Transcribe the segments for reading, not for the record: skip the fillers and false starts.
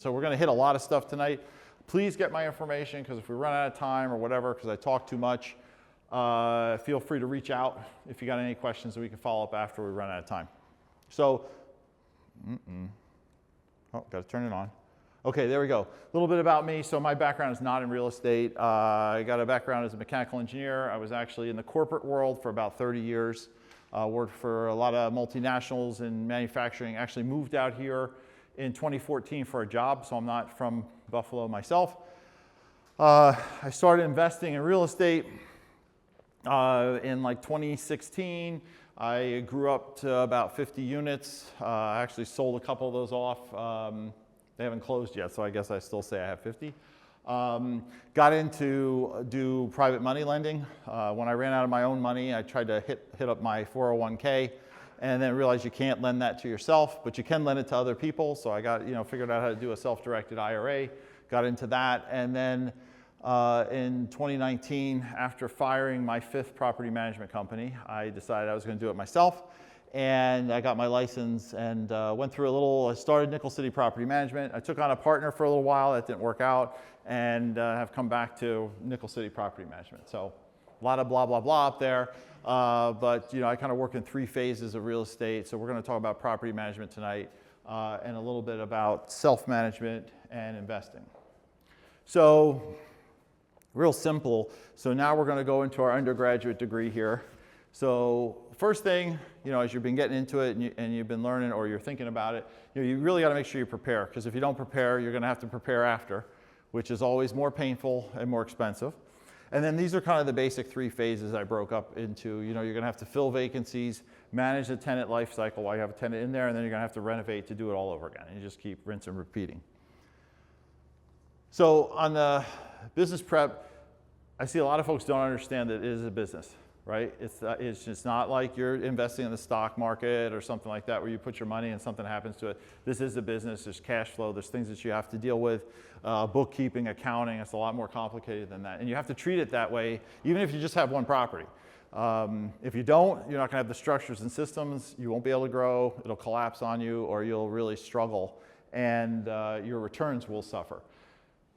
So we're going to hit a lot of stuff tonight. Please get my information, because if we run out of time or whatever, because I talk too much, feel free to reach out if you got any questions, and we can follow up after we run out of time. So, oh, got to turn it on. Okay, there we go. A little bit about me. So my background is not in real estate. I got a background as a mechanical engineer. I was actually in the corporate world for about 30 years. Worked for a lot of multinationals in manufacturing. Actually moved out here in 2014 for a job, so I'm not from Buffalo myself. I started investing in real estate in like 2016. I grew up to about 50 units. I actually sold a couple of those off. They haven't closed yet, so I guess I still say I have 50. Got into do private money lending. When I ran out of my own money, I tried to hit up my 401k, and then realized you can't lend that to yourself, but you can lend it to other people. So I got, figured out how to do a self-directed IRA, got into that, and then in 2019, after firing my 5th property management company, I decided I was going to do it myself. And I got my license and went through I started Nickel City Property Management. I took on a partner for a little while, that didn't work out, and have come back to Nickel City Property Management. So a lot of blah, blah, blah up there. But I kind of work in 3 phases of real estate. So we're going to talk about property management tonight and a little bit about self-management and investing. So real simple. So now we're going to go into our undergraduate degree here. So first thing, as you've been getting into it and you've been learning or you're thinking about it, you really got to make sure you prepare, because if you don't prepare, you're going to have to prepare after, which is always more painful and more expensive. And then these are kind of the basic 3 phases I broke up into. You're going to have to fill vacancies, manage the tenant life cycle while you have a tenant in there, and then you're going to have to renovate to do it all over again. And you just keep rinse and repeating. So on the business prep, I see a lot of folks don't understand that it is a business. Right? It's just not like you're investing in the stock market or something like that where you put your money and something happens to it. This is a business. There's cash flow. There's things that you have to deal with. Bookkeeping, accounting. It's a lot more complicated than that. And you have to treat it that way even if you just have one property. If you don't, you're not going to have the structures and systems. You won't be able to grow. It'll collapse on you, or you'll really struggle, and your returns will suffer.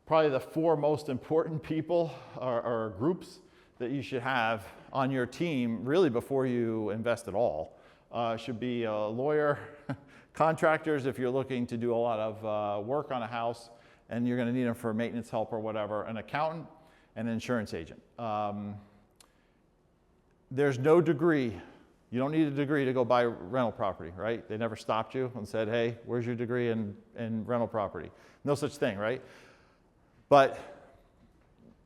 Probably the 4 most important people or groups that you should have on your team really before you invest at all should be a lawyer, contractors if you're looking to do a lot of work on a house and you're going to need them for maintenance help or whatever, an accountant, and an insurance agent. There's no degree. You don't need a degree to go buy rental property, right? They never stopped you and said, hey, where's your degree in rental property? No such thing, right? But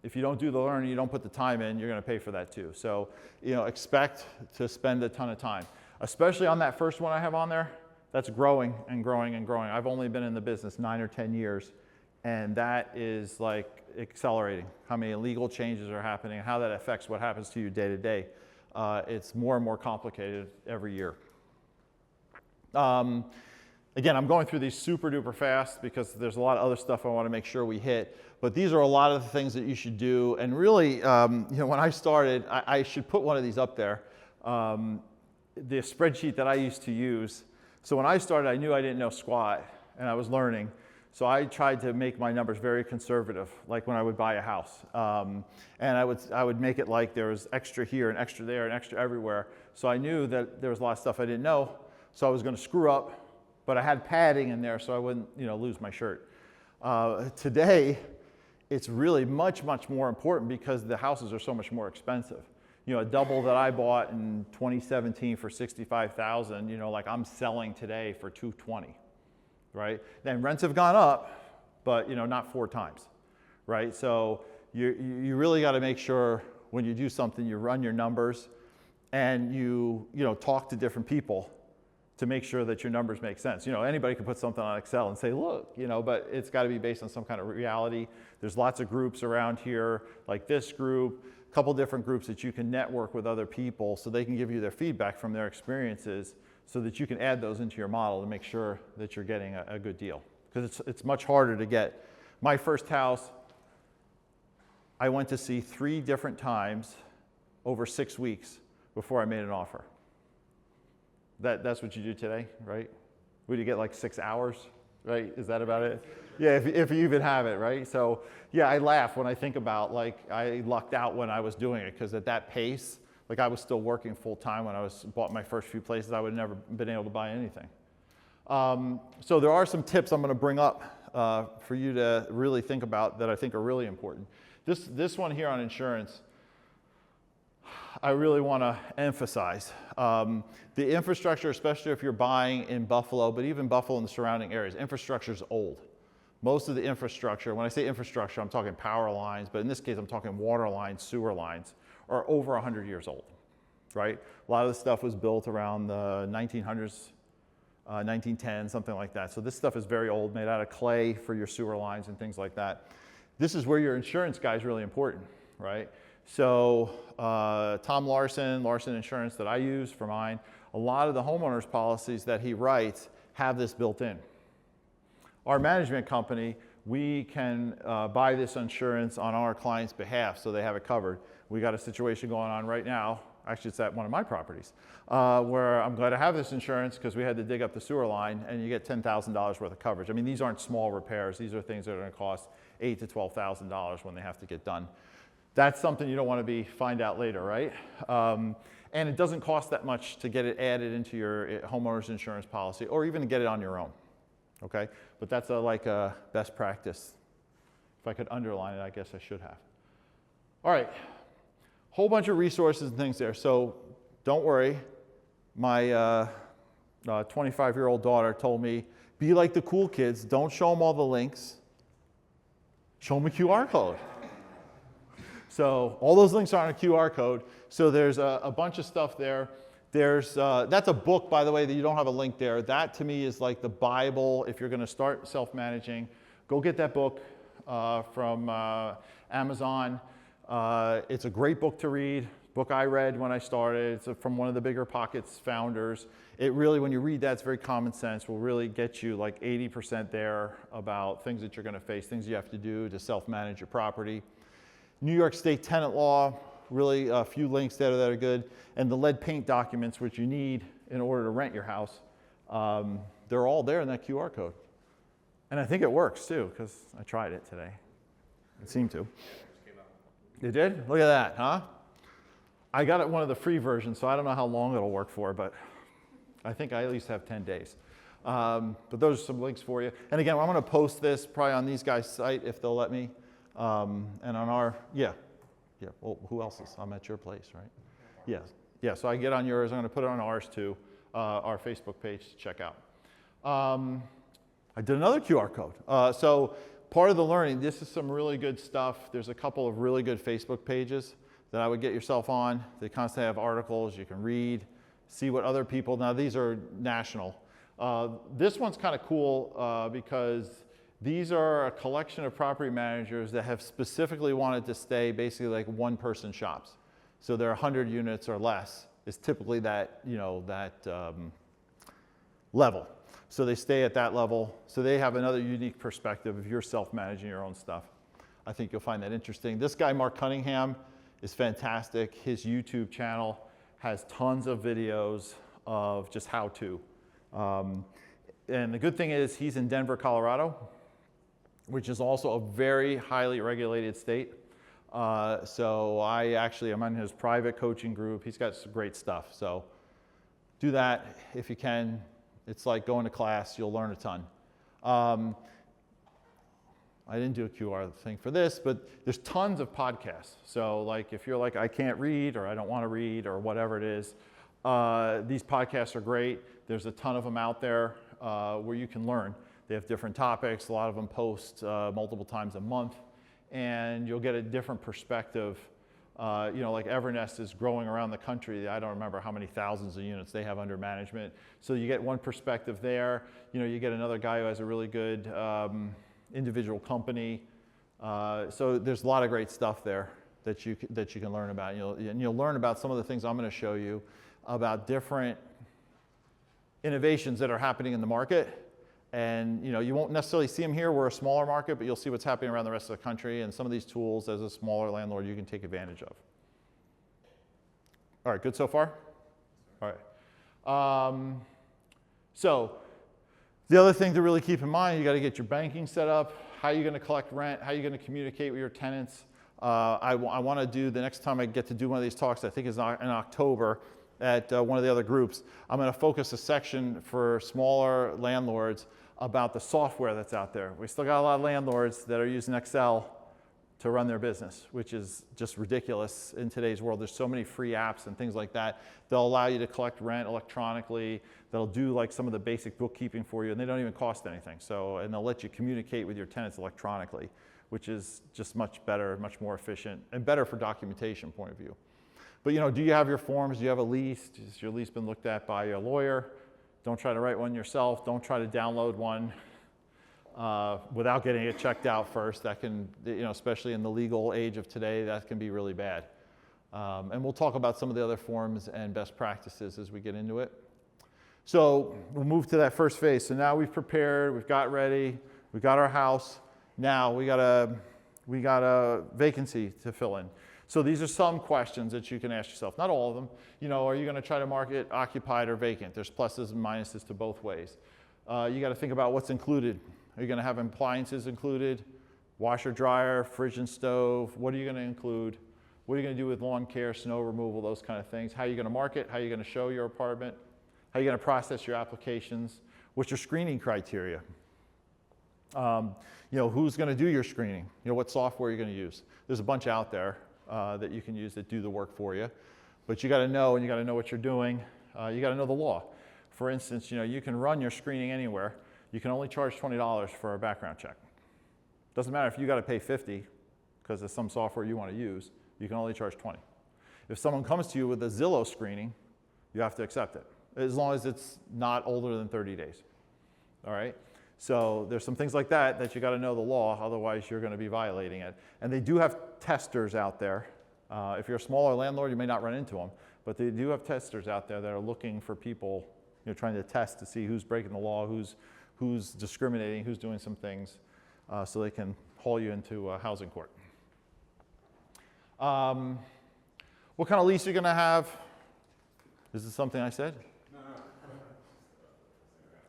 if you don't do the learning, you don't put the time in, you're going to pay for that too. So, expect to spend a ton of time, especially on that first one I have on there. That's growing and growing and growing. I've only been in the business 9 or 10 years, and that is like accelerating. How many legal changes are happening, how that affects what happens to you day to day. It's more and more complicated every year. Again, I'm going through these super duper fast because there's a lot of other stuff I want to make sure we hit. But these are a lot of the things that you should do. And really, when I started, I should put one of these up there, the spreadsheet that I used to use. So when I started, I knew I didn't know squat, and I was learning. So I tried to make my numbers very conservative, like when I would buy a house. And I would make it like there was extra here and extra there and extra everywhere. So I knew that there was a lot of stuff I didn't know. So I was going to screw up. But I had padding in there so I wouldn't, lose my shirt. Today, it's really much, much more important because the houses are so much more expensive. A double that I bought in 2017 for $65,000, like I'm selling today for $220, right? Then rents have gone up, but not 4 times, right? So you really got to make sure when you do something, you run your numbers and you talk to different people to make sure that your numbers make sense. Anybody can put something on Excel and say, look, but it's got to be based on some kind of reality. There's lots of groups around here, like this group, a couple different groups that you can network with other people so they can give you their feedback from their experiences so that you can add those into your model to make sure that you're getting a good deal. Because it's much harder to get. My first house, I went to see 3 different times over 6 weeks before I made an offer. That's what you do today, right? Would you get like 6 hours right? Is that about it? Yeah, if you even have it, right? So yeah, I laugh when I think about like I lucked out when I was doing it because at that pace, like I was still working full time when I bought my first few places. I would have never been able to buy anything. So there are some tips I'm going to bring up for you to really think about that I think are really important. This one here on insurance, I really want to emphasize. The infrastructure, especially if you're buying in Buffalo, but even Buffalo and the surrounding areas, infrastructure is old. Most of the infrastructure, when I say infrastructure, I'm talking power lines, but in this case, I'm talking water lines, sewer lines, are over 100 years old, right? A lot of the stuff was built around the 1900s, 1910, something like that. So this stuff is very old, made out of clay for your sewer lines and things like that. This is where your insurance guy is really important, right? So Tom Larson Insurance that I use for mine, a lot of the homeowners policies that he writes have this built in. Our management company, we can buy this insurance on our client's behalf so they have it covered. We got a situation going on right now, actually it's at one of my properties, where I'm glad to have this insurance because we had to dig up the sewer line and you get $10,000 worth of coverage. I mean, these aren't small repairs. These are things that are going to cost $8,000 to $12,000 when they have to get done. That's something you don't want to find out later, right? And it doesn't cost that much to get it added into your homeowner's insurance policy or even to get it on your own, okay? But that's like a best practice. If I could underline it, I guess I should have. All right, whole bunch of resources and things there. So don't worry, my 25-year-old daughter told me, be like the cool kids, don't show them all the links, show them a QR code. So all those links are on a QR code. So there's a bunch of stuff there. There's, that's a book, by the way, that you don't have a link there. That to me is like the Bible if you're going to start self-managing. Go get that book from Amazon. It's a great book to read. Book I read when I started. It's from one of the Bigger Pockets founders. It really, when you read that, it's very common sense. Will really get you like 80% there about things that you're going to face, things you have to do to self-manage your property. New York State tenant law, really a few links there that are good. And the lead paint documents, which you need in order to rent your house, they're all there in that QR code. And I think it works too, because I tried it today. It seemed to. It did? Look at that, huh? I got it one of the free versions, so I don't know how long it'll work for, but I think I at least have 10 days. But those are some links for you. And again, I'm going to post this probably on these guys' site if they'll let me. And on our, well, who else is? I'm at your place, right? Yeah, so I get on yours. I'm going to put it on ours too, our Facebook page to check out. I did another QR code. So part of the learning, this is some really good stuff. There's a couple of really good Facebook pages that I would get yourself on. They constantly have articles you can read, see what other people, now these are national. This one's kind of cool because these are a collection of property managers that have specifically wanted to stay basically like one-person shops. So they're 100 units or less is typically that, level. So they stay at that level. So they have another unique perspective if you're self-managing your own stuff. I think you'll find that interesting. This guy, Mark Cunningham, is fantastic. His YouTube channel has tons of videos of just how to. And the good thing is he's in Denver, Colorado, which is also a very highly regulated state. So I actually am on his private coaching group. He's got some great stuff. So do that if you can. It's like going to class. You'll learn a ton. I didn't do a QR thing for this, but there's tons of podcasts. So like if you're like, I can't read or I don't want to read or whatever it is, these podcasts are great. There's a ton of them out there where you can learn. They have different topics. A lot of them post multiple times a month, and you'll get a different perspective. Like Evernest is growing around the country. I don't remember how many thousands of units they have under management. So you get one perspective there. You get another guy who has a really good individual company. So there's a lot of great stuff there that you can learn about. You'll learn about some of the things I'm going to show you about different innovations that are happening in the market. And you won't necessarily see them here. We're a smaller market, but you'll see what's happening around the rest of the country. And some of these tools, as a smaller landlord, you can take advantage of. All right, good so far? All right. So The other thing to really keep in mind, you got to get your banking set up. How are you going to collect rent? How are you going to communicate with your tenants? I want to do, the next time I get to do one of these talks, I think is in October at one of the other groups, I'm going to focus a section for smaller landlords about the software that's out there. We still got a lot of landlords that are using Excel to run their business, which is just ridiculous in today's world. There's so many free apps and things like that. They'll allow you to collect rent electronically. They'll do like some of the basic bookkeeping for you, and they don't even cost anything. So, and they'll let you communicate with your tenants electronically, which is just much better, much more efficient, and better for documentation point of view. But do you have your forms? Do you have a lease? Has your lease been looked at by your lawyer? Don't try to write one yourself. Don't try to download one without getting it checked out first. That can, especially in the legal age of today, that can be really bad. And we'll talk about some of the other forms and best practices as we get into it. So we'll move to that first phase. So now we've prepared, we've got ready, we've got our house. Now we got a vacancy to fill in. So these are some questions that you can ask yourself. Not all of them. Are you going to try to market occupied or vacant? There's pluses and minuses to both ways. You got to think about what's included. Are you going to have appliances included? Washer, dryer, fridge and stove? What are you going to include? What are you going to do with lawn care, snow removal, those kind of things? How are you going to market? How are you going to show your apartment? How are you going to process your applications? What's your screening criteria? Who's going to do your screening? What software are you going to use? There's a bunch out there that you can use that do the work for you. But you got to know, and you got to know what you're doing. You got to know the law. For instance, you can run your screening anywhere. You can only charge $20 for a background check. Doesn't matter if you got to pay $50 because there's some software you want to use. You can only charge $20. If someone comes to you with a Zillow screening, you have to accept it, as long as it's not older than 30 days. All right? So there's some things like that you got to know the law, otherwise you're going to be violating it. And they do have testers out there. If you're a smaller landlord, you may not run into them, but they do have testers out there that are looking for people, trying to test to see who's breaking the law, who's discriminating, who's doing some things, so they can haul you into a housing court. What kind of lease are you going to have? Is this something I said? No.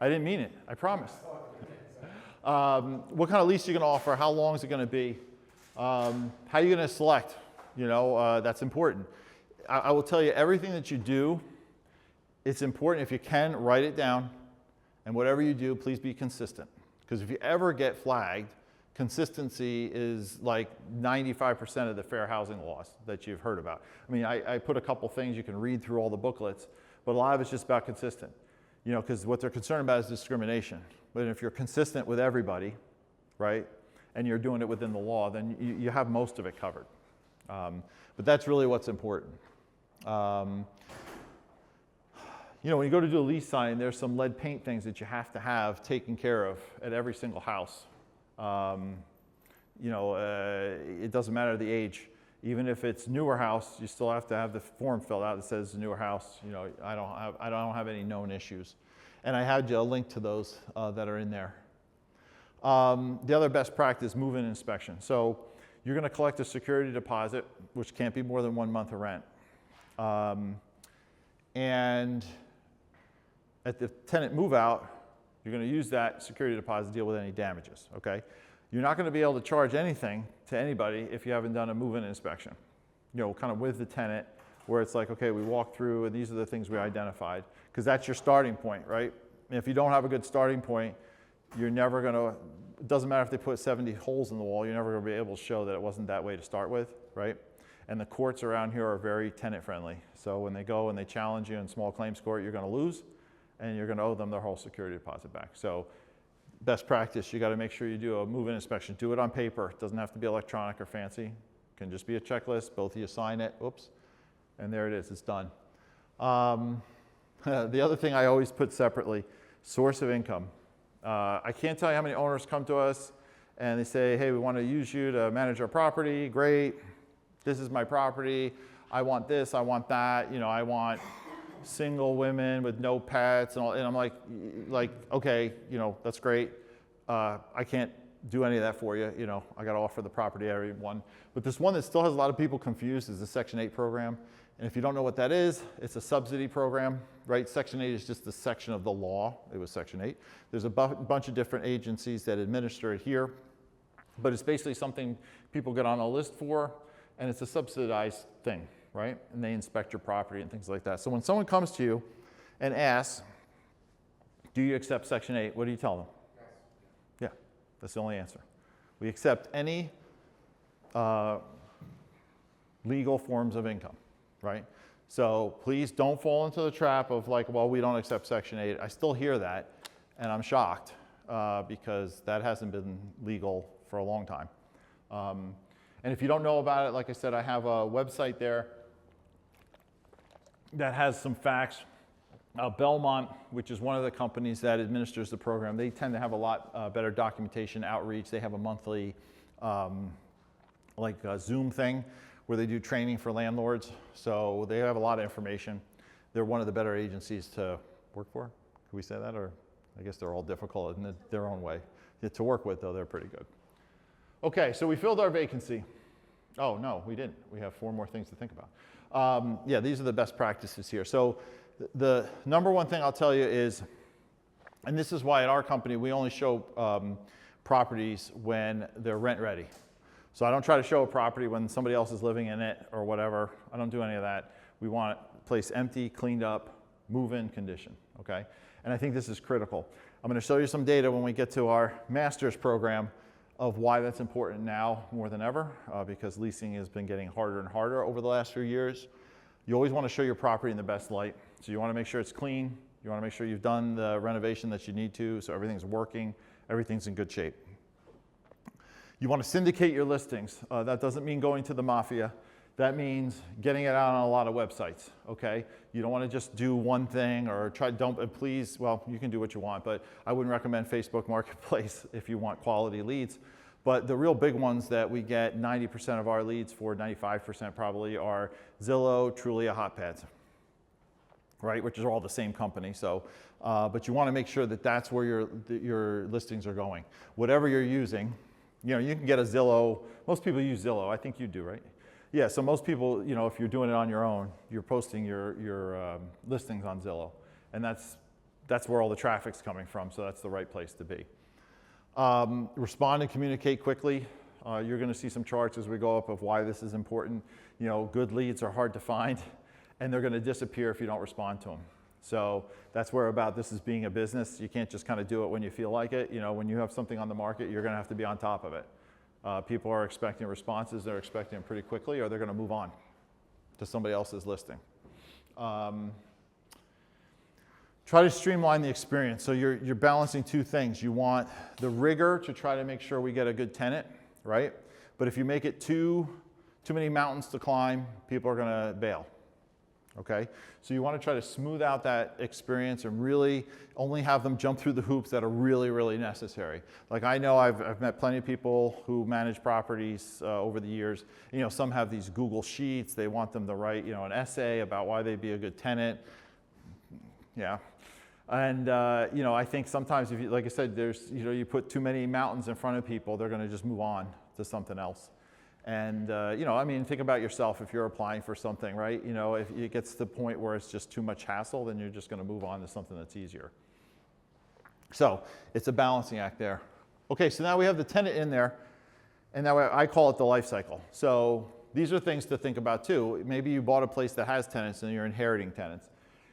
I didn't mean it, I promise. What kind of lease are you going to offer? How long is it going to be? How are you going to select? That's important. I will tell you, everything that you do, it's important. If you can, write it down. And whatever you do, please be consistent. Because if you ever get flagged, consistency is like 95% of the fair housing laws that you've heard about. I mean, I put a couple things, you can read through all the booklets, but a lot of it's just about consistent. Because what they're concerned about is discrimination. But if you're consistent with everybody, right, and you're doing it within the law, then you have most of it covered. But that's really what's important. When you go to do a lease signing, there's some lead paint things that you have to have taken care of at every single house. It doesn't matter the age. Even if it's newer house, you still have to have the form filled out that says newer house. I don't have any known issues. And I had a link to those that are in there. The other best practice, move-in inspection. So you're going to collect a security deposit, which can't be more than 1 month of rent. And at the tenant move out, you're going to use that security deposit to deal with any damages, okay? You're not going to be able to charge anything to anybody if you haven't done a move-in inspection, kind of with the tenant, where it's like, okay, we walk through and these are the things we identified, because that's your starting point, right? And if you don't have a good starting point, you're never going to, it doesn't matter if they put 70 holes in the wall, you're never going to be able to show that it wasn't that way to start with, right? And the courts around here are very tenant friendly. So when they go and they challenge you in small claims court, you're going to lose and you're going to owe them their whole security deposit back. So best practice, you got to make sure you do a move-in inspection. Do it on paper. It doesn't have to be electronic or fancy. It can just be a checklist. Both of you sign it. Oops. And there it is. It's done. The other thing I always put separately, source of income. I can't tell you how many owners come to us and they say, hey, we want to use you to manage our property. Great. This is my property. I want this. I want that. I want single women with no pets and all. And I'm like, okay, that's great. I can't do any of that for you. I got to offer the property to everyone. But this one that still has a lot of people confused is the Section 8 program. And if you don't know what that is, it's a subsidy program, right? Section 8 is just the section of the law. It was Section 8. There's a bunch of different agencies that administer it here, but it's basically something people get on a list for, and it's a subsidized thing, right? And they inspect your property and things like that. So when someone comes to you and asks, do you accept Section 8? What do you tell them? Yes. Yeah, that's the only answer. We accept any legal forms of income, right? So please don't fall into the trap of like, well, we don't accept Section 8. I still hear that, and I'm shocked because that hasn't been legal for a long time. And if you don't know about it, like I said, I have a website there that has some facts. Belmont, which is one of the companies that administers the program, they tend to have a lot better documentation outreach. They have a monthly Zoom thing where they do training for landlords. So they have a lot of information. They're one of the better agencies to work for. Can we say that? Or I guess they're all difficult in their own way. To work with, though, they're pretty good. Okay, so we filled our vacancy. Oh, no, we didn't. We have 4 more things to think about. Yeah, these are the best practices here. So the number one thing I'll tell you is, and this is why at our company we only show properties when they're rent ready. So I don't try to show a property when somebody else is living in it or whatever. I don't do any of that. We want a place empty, cleaned up, move-in condition, okay? And I think this is critical. I'm going to show you some data when we get to our master's program of why that's important now more than ever, because leasing has been getting harder and harder over the last few years. You always want to show your property in the best light. So you want to make sure it's clean. You want to make sure you've done the renovation that you need to, so everything's working, everything's in good shape. You want to syndicate your listings. That doesn't mean going to the mafia. That means getting it out on a lot of websites, okay? You don't want to just do one thing or please, well, you can do what you want, but I wouldn't recommend Facebook Marketplace if you want quality leads. But the real big ones that we get 90% of our leads for, 95% probably, are Zillow, Trulia, HotPads, right? Which are all the same company. So, but you want to make sure that that's where your listings are going. Whatever you're using, you know, you can get a Zillow. Most people use Zillow. I think you do, right? Yeah. So most people, you know, if you're doing it on your own, you're posting your listings on Zillow, and that's where all the traffic's coming from. So that's the right place to be. Respond and communicate quickly. You're going to see some charts as we go up of why this is important. You know, good leads are hard to find, and they're going to disappear if you don't respond to them. So that's where about this is being a business. You can't just kind of do it when you feel like it. You know, when you have something on the market, you're going to have to be on top of it. People are expecting responses. They're expecting them pretty quickly, or they're going to move on to somebody else's listing. Try to streamline the experience. So you're balancing 2 things. You want the rigor to try to make sure we get a good tenant, right? But if you make it too many mountains to climb, people are going to bail. Okay, so you want to try to smooth out that experience and really only have them jump through the hoops that are really, really necessary. Like I know I've met plenty of people who manage properties over the years. You know, some have these Google Sheets. They want them to write, you know, an essay about why they'd be a good tenant. Yeah, and you know, I think sometimes if you, like I said, you put too many mountains in front of people, they're going to just move on to something else. And, you know, I mean, think about yourself if you're applying for something, right? You know, if it gets to the point where it's just too much hassle, then you're just going to move on to something that's easier. So it's a balancing act there. Okay, so now we have the tenant in there, and now I call it the life cycle. So these are things to think about too. Maybe you bought a place that has tenants and you're inheriting tenants.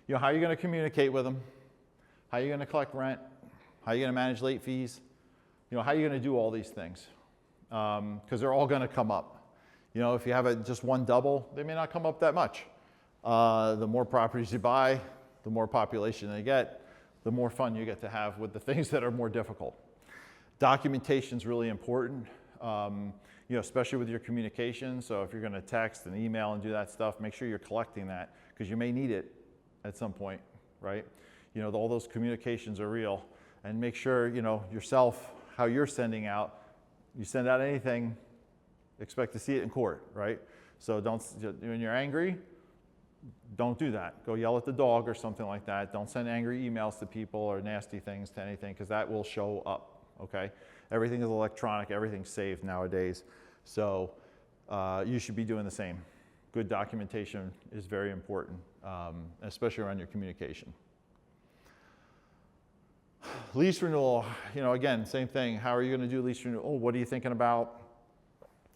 You know, how are you going to communicate with them? How are you going to collect rent? How are you going to manage late fees? You know, how are you going to do all these things? Because they're all going to come up. You know, if you have just one double, they may not come up that much. The more properties you buy, the more population they get, the more fun you get to have with the things that are more difficult. Documentation is really important, you know, especially with your communication. So if you're going to text and email and do that stuff, make sure you're collecting that because you may need it at some point, right? You know, all those communications are real. And make sure, you know, yourself, how you're sending out. You send out anything, expect to see it in court, right? So when you're angry, don't do that. Go yell at the dog or something like that. Don't send angry emails to people or nasty things to anything because that will show up, okay? Everything is electronic. Everything's saved nowadays. So you should be doing the same. good documentation is very important, especially around your communication. Lease renewal, again, same thing. How are you going to do lease renewal? What are you thinking about?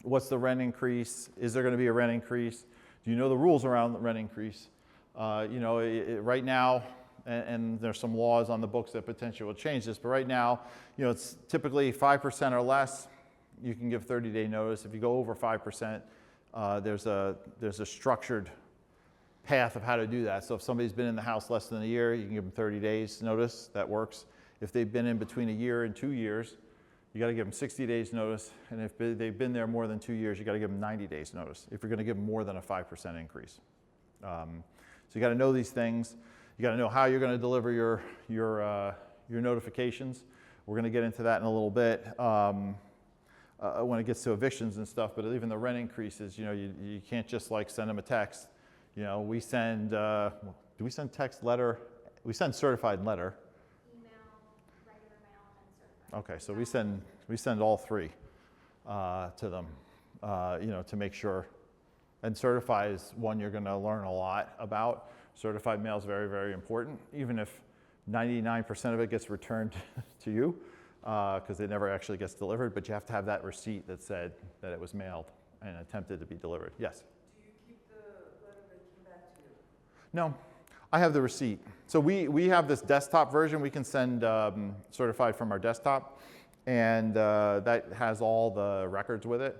What's the rent increase? Is there going to be a rent increase? Do you know the rules around the rent increase? Right now, and there's some laws on the books that potentially will change this, but right now, it's typically 5% or less. You can give 30-day notice. If you go over 5%, there's a structured path of how to do that. So if somebody's been in the house less than a year, you can give them 30 days notice. That works. If they've been in between a year and 2 years, you got to give them 60 days notice. And if they've been there more than 2 years, you got to give them 90 days notice if you're going to give them more than a 5% increase. So you got to know these things. You got to know how you're going to deliver your notifications. We're going to get into that in a little bit when it gets to evictions and stuff. But even the rent increases, you can't just like send them a text. We send. Do we send text, letter? We send certified letter. Regular mail, and certified. Okay, so we send all three to them, to make sure. And certified is one you're going to learn a lot about. Certified mail is very, very important, even if 99% of it gets returned to you, because it never actually gets delivered. But you have to have that receipt that said that it was mailed and attempted to be delivered. Yes? Do you keep the letter that came back to you? No. I have the receipt. So we have this desktop version. We can send certified from our desktop, and that has all the records with it.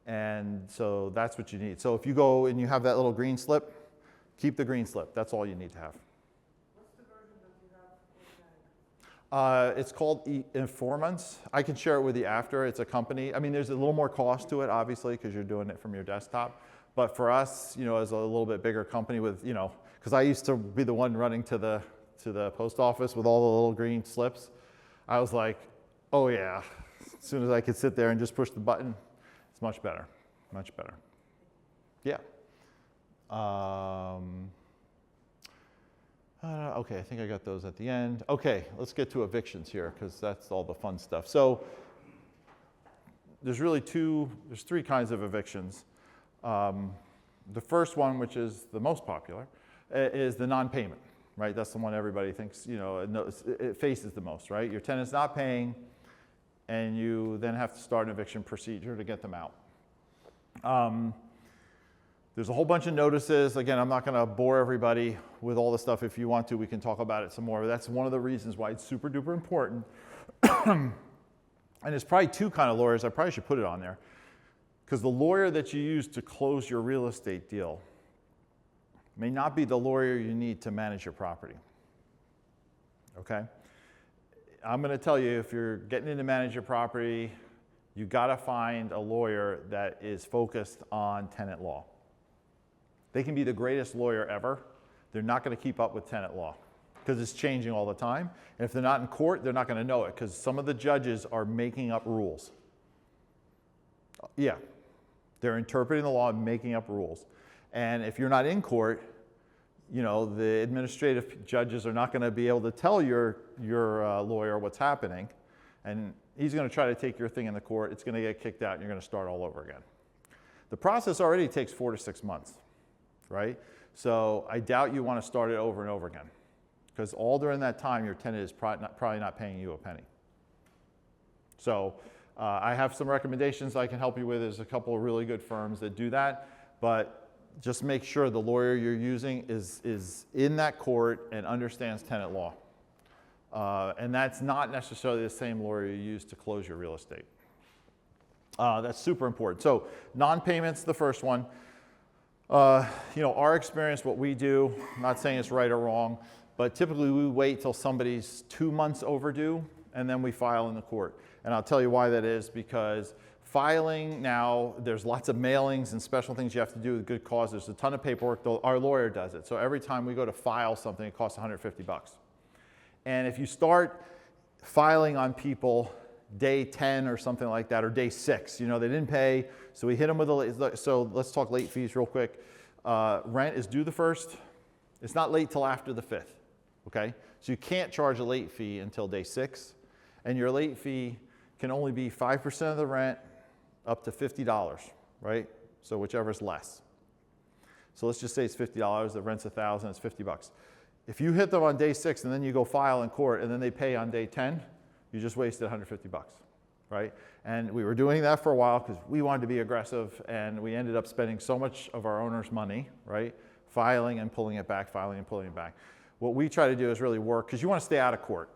And so that's what you need. So if you go and you have that little green slip, keep the green slip. That's all you need to have. What's the version that you have? It's called Informants. I can share it with you after. It's a company. I mean, there's a little more cost to it, obviously, because you're doing it from your desktop. But for us, as a little bit bigger company with, because I used to be the one running to the post office with all the little green slips. I was like, oh yeah, as soon as I could sit there and just push the button, it's much better, much better. Yeah. Okay, I think I got those at the end. Okay, let's get to evictions here, because that's all the fun stuff. So there's three kinds of evictions. The first one, which is the most popular, is the non-payment, right? That's the one everybody thinks, it faces the most, right? Your tenant's not paying, and you then have to start an eviction procedure to get them out. There's a whole bunch of notices. Again, I'm not going to bore everybody with all the stuff. If you want to, we can talk about it some more. But that's one of the reasons why it's super duper important. And it's probably two kind of lawyers. I probably should put it on there. Because the lawyer that you use to close your real estate deal may not be the lawyer you need to manage your property. Okay? I'm going to tell you, if you're getting in to manage your property, you got to find a lawyer that is focused on tenant law. They can be the greatest lawyer ever. They're not going to keep up with tenant law because it's changing all the time. And if they're not in court, they're not going to know it because some of the judges are making up rules. Yeah, they're interpreting the law and making up rules. And if you're not in court, the administrative judges are not going to be able to tell your lawyer what's happening. And he's going to try to take your thing in the court. It's going to get kicked out, and you're going to start all over again. The process already takes 4 to 6 months, right? So I doubt you want to start it over and over again, because all during that time, your tenant is probably not paying you a penny. So I have some recommendations I can help you with. There's a couple of really good firms that do that, but just make sure the lawyer you're using is in that court and understands tenant law. And that's not necessarily the same lawyer you use to close your real estate. That's super important. So non-payment's the first one. Our experience, what we do, I'm not saying it's right or wrong, but typically we wait till somebody's 2 months overdue and then we file in the court. And I'll tell you why that is, because filing now, there's lots of mailings and special things you have to do with good cause. There's a ton of paperwork. Our lawyer does it. So every time we go to file something, it costs $150. And if you start filing on people day 10 or something like that, or day 6, they didn't pay, so we hit them with so let's talk late fees real quick. Rent is due the 1st. It's not late till after the 5th, okay? So you can't charge a late fee until day 6, and your late fee can only be 5% of the rent up to $50, right? So whichever is less. So let's just say it's $50, the rent's $1,000, it's $50. If you hit them on day 6 and then you go file in court and then they pay on day 10, you just wasted $150, right? And we were doing that for a while because we wanted to be aggressive, and we ended up spending so much of our owner's money, right? Filing and pulling it back, filing and pulling it back. What we try to do is really work, because you want to stay out of court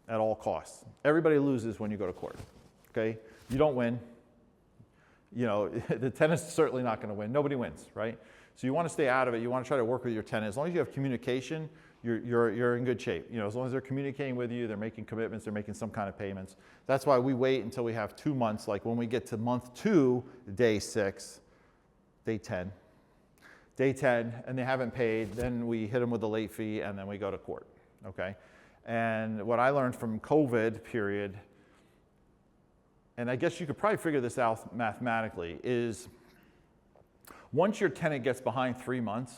at all costs. Everybody loses when you go to court, okay? You don't win. You know, the tenant's certainly not going to win. Nobody wins, right? So you want to stay out of it. You want to try to work with your tenant. As long as you have communication, you're in good shape. You know, as long as they're communicating with you, they're making commitments, they're making some kind of payments. That's why we wait until we have 2 months. Like when we get to month 2, day 6, day 10, and they haven't paid, then we hit them with a late fee, and then we go to court, okay? And what I learned from COVID period, and I guess you could probably figure this out mathematically, is once your tenant gets behind 3 months,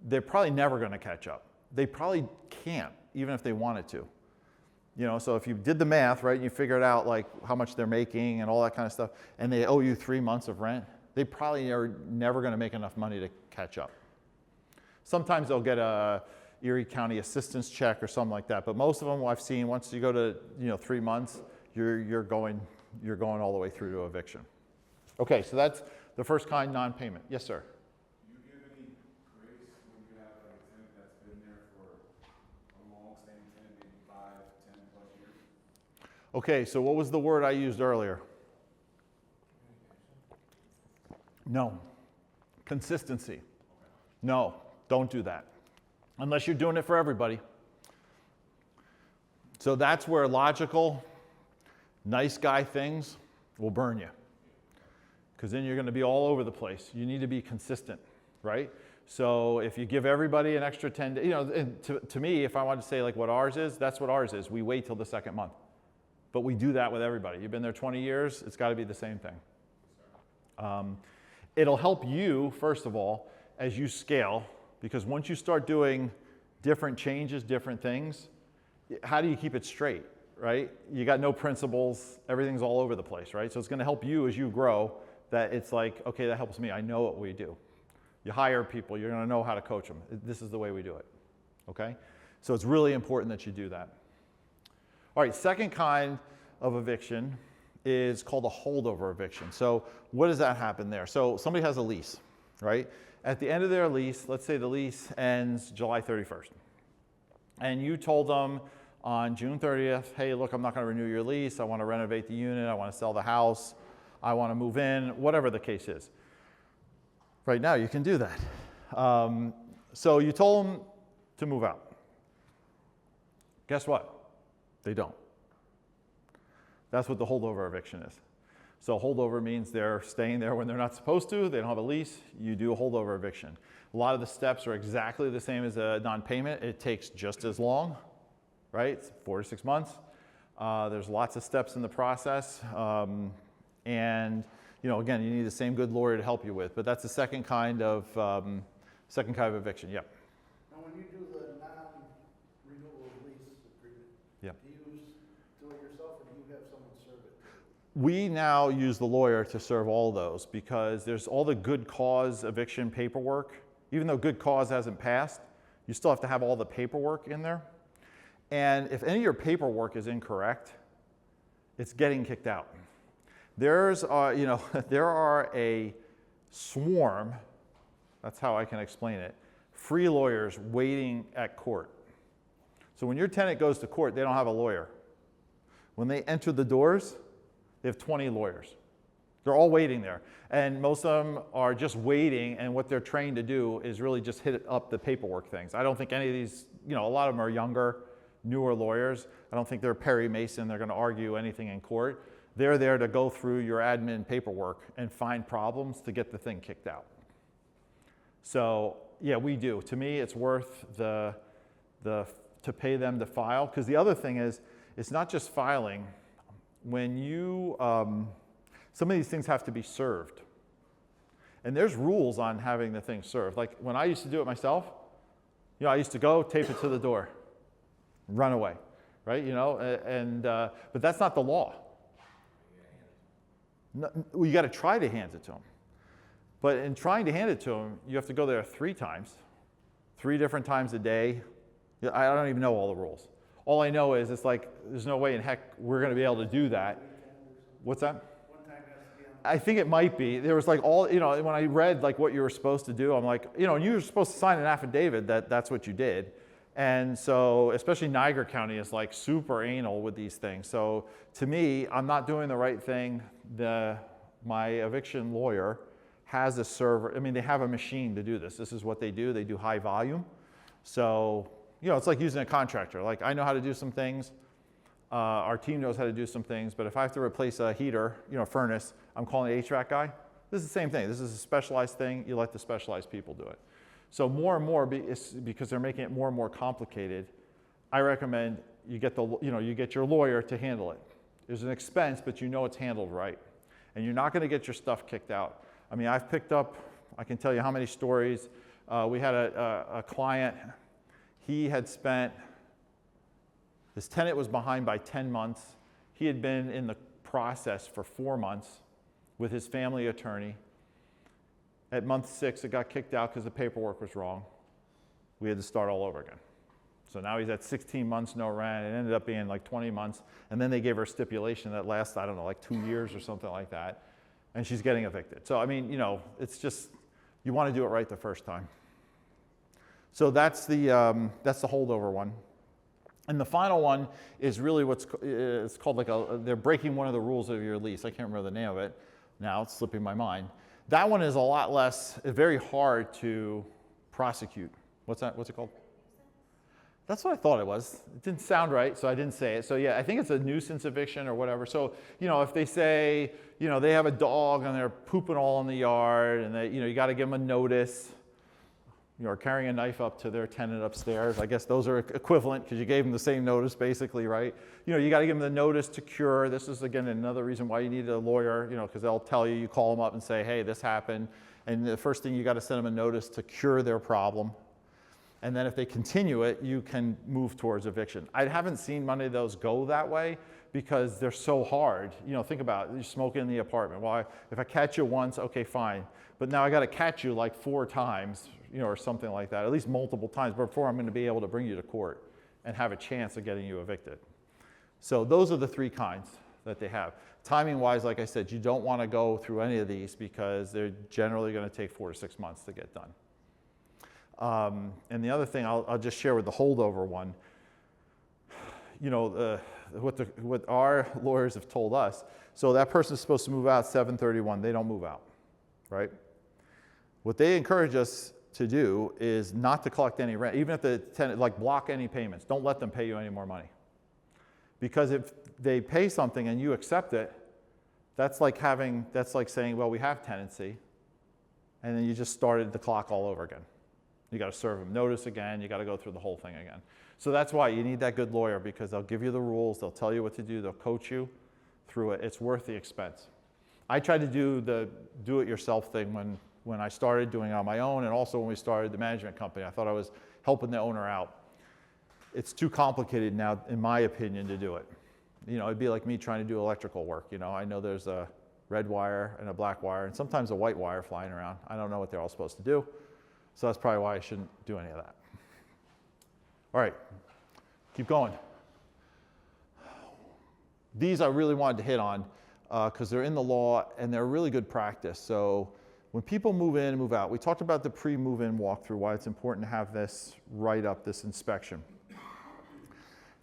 they're probably never going to catch up. They probably can't, even if they wanted to. You know, so if you did the math, right, and you figured out like how much they're making and all that kind of stuff, and they owe you 3 months of rent, they probably are never going to make enough money to catch up. Sometimes they'll get a Erie County assistance check or something like that, but most of them I've seen, once you go to 3 months, you're going all the way through to eviction. Okay, so that's the first kind, non-payment. Yes, sir. Do you give any grace when you have like a tenant that's been there for a long-standing tenant, maybe 5, 10 plus years? Okay, so what was the word I used earlier? No. Consistency. No, don't do that. Unless you're doing it for everybody. So that's where logical, nice guy things will burn you. Because then you're going to be all over the place. You need to be consistent, right? So if you give everybody an extra 10 days, and to me, if I want to say like what ours is, that's what ours is. We wait till the second month. But we do that with everybody. You've been there 20 years, it's got to be the same thing. It'll help you, first of all, as you scale, because once you start doing different changes, different things, how do you keep it straight, right? You got no principles, everything's all over the place, right? So it's going to help you as you grow, that it's like, okay, that helps me. I know what we do. You hire people, you're going to know how to coach them. This is the way we do it, okay? So it's really important that you do that. All right, second kind of eviction is called a holdover eviction. So what does that happen there? So somebody has a lease, right? At the end of their lease, let's say the lease ends July 31st. And you told them on June 30th, hey, look, I'm not going to renew your lease. I want to renovate the unit. I want to sell the house. I want to move in, whatever the case is. Right now, you can do that. So you told them to move out. Guess what? They don't. That's what the holdover eviction is. So holdover means they're staying there when they're not supposed to. They don't have a lease. You do a holdover eviction. A lot of the steps are exactly the same as a non-payment. It takes just as long, right? It's 4 to 6 months. There's lots of steps in the process. And again, you need the same good lawyer to help you with. But that's the second kind of eviction. Yep. Now, when you do the non-renewal lease agreement, Yep. do you do it yourself, or do you have someone serve it? We now use the lawyer to serve all those, because there's all the good cause eviction paperwork. Even though good cause hasn't passed, you still have to have all the paperwork in there. And if any of your paperwork is incorrect, it's getting kicked out. There are a swarm, that's how I can explain it, free lawyers waiting at court. So when your tenant goes to court, they don't have a lawyer. When they enter the doors, they have 20 lawyers. They're all waiting there. And most of them are just waiting, and what they're trained to do is really just hit up the paperwork things. I don't think any of these, a lot of them are younger, newer lawyers. I don't think they're Perry Mason. They're going to argue anything in court. They're there to go through your admin paperwork and find problems to get the thing kicked out. So yeah, we do. To me, it's worth to pay them to file, because the other thing is, it's not just filing. When you, some of these things have to be served. And there's rules on having the thing served. Like when I used to do it myself, I used to go tape it to the door, run away, right? But that's not the law. No, you got to try to hand it to them. But in trying to hand it to them, you have to go there 3 times, 3 different times a day. I don't even know all the rules. All I know is it's like there's no way in heck we're going to be able to do that. What's that? One time has to be on. I think it might be. There was like all, when I read like what you were supposed to do, I'm like, and you were supposed to sign an affidavit that that's what you did. And so, especially Niagara County is like super anal with these things. So to me, I'm not doing the right thing. My eviction lawyer has a server. I mean, they have a machine to do this. This is what they do. They do high volume. So, it's like using a contractor. Like I know how to do some things. Our team knows how to do some things. But if I have to replace a heater, furnace, I'm calling the HVAC guy. This is the same thing. This is a specialized thing. You let the specialized people do it. So more and more, because they're making it more and more complicated, I recommend you get your lawyer to handle it. There's an expense, but it's handled right. And you're not going to get your stuff kicked out. I mean, I've picked up, I can tell you how many stories. We had a client, he had spent, his tenant was behind by 10 months. He had been in the process for 4 months with his family attorney. At month 6, it got kicked out because the paperwork was wrong. We had to start all over again. So now he's at 16 months, no rent. It ended up being like 20 months. And then they gave her a stipulation that lasts, I don't know, like 2 years or something like that. And she's getting evicted. So, I mean, it's just, you want to do it right the first time. So that's the holdover one. And the final one is really it's called they're breaking one of the rules of your lease. I can't remember the name of it now. It's slipping my mind. That one is a lot less, very hard to prosecute. What's that? What's it called? That's what I thought it was. It didn't sound right, so I didn't say it. So yeah, I think it's a nuisance eviction or whatever. So, if they say, they have a dog and they're pooping all in the yard and they, you got to give them a notice, or carrying a knife up to their tenant upstairs. I guess those are equivalent because you gave them the same notice basically, right? You got to give them the notice to cure. This is, again, another reason why you need a lawyer, because they'll tell you, you call them up and say, hey, this happened. And the first thing, you got to send them a notice to cure their problem. And then if they continue it, you can move towards eviction. I haven't seen many of those go that way because they're so hard. Think about it. You're smoking in the apartment. Well, if I catch you once, okay, fine. But now I got to catch you like 4 times, or something like that, at least multiple times before I'm going to be able to bring you to court and have a chance of getting you evicted. So those are the 3 kinds that they have. Timing-wise, like I said, you don't want to go through any of these because they're generally going to take 4 to 6 months to get done. And the other thing I'll just share with the holdover one, what our lawyers have told us, so that person's supposed to move out 7/31, they don't move out, right? What they encourage us to do is not to collect any rent, even if the tenant, block any payments. Don't let them pay you any more money. Because if they pay something and you accept it, that's like saying, well, we have tenancy, and then you just started the clock all over again. You got to serve them notice again. You got to go through the whole thing again. So that's why you need that good lawyer, because they'll give you the rules. They'll tell you what to do. They'll coach you through it. It's worth the expense. I tried to do the do-it-yourself thing when I started doing it on my own, and also when we started the management company. I thought I was helping the owner out. It's too complicated now, in my opinion, to do it. It'd be like me trying to do electrical work. I know there's a red wire and a black wire, and sometimes a white wire flying around. I don't know what they're all supposed to do. So that's probably why I shouldn't do any of that. All right, keep going. These I really wanted to hit on because they're in the law and they're really good practice. So when people move in and move out, we talked about the pre-move-in walkthrough, why it's important to have this write-up, this inspection.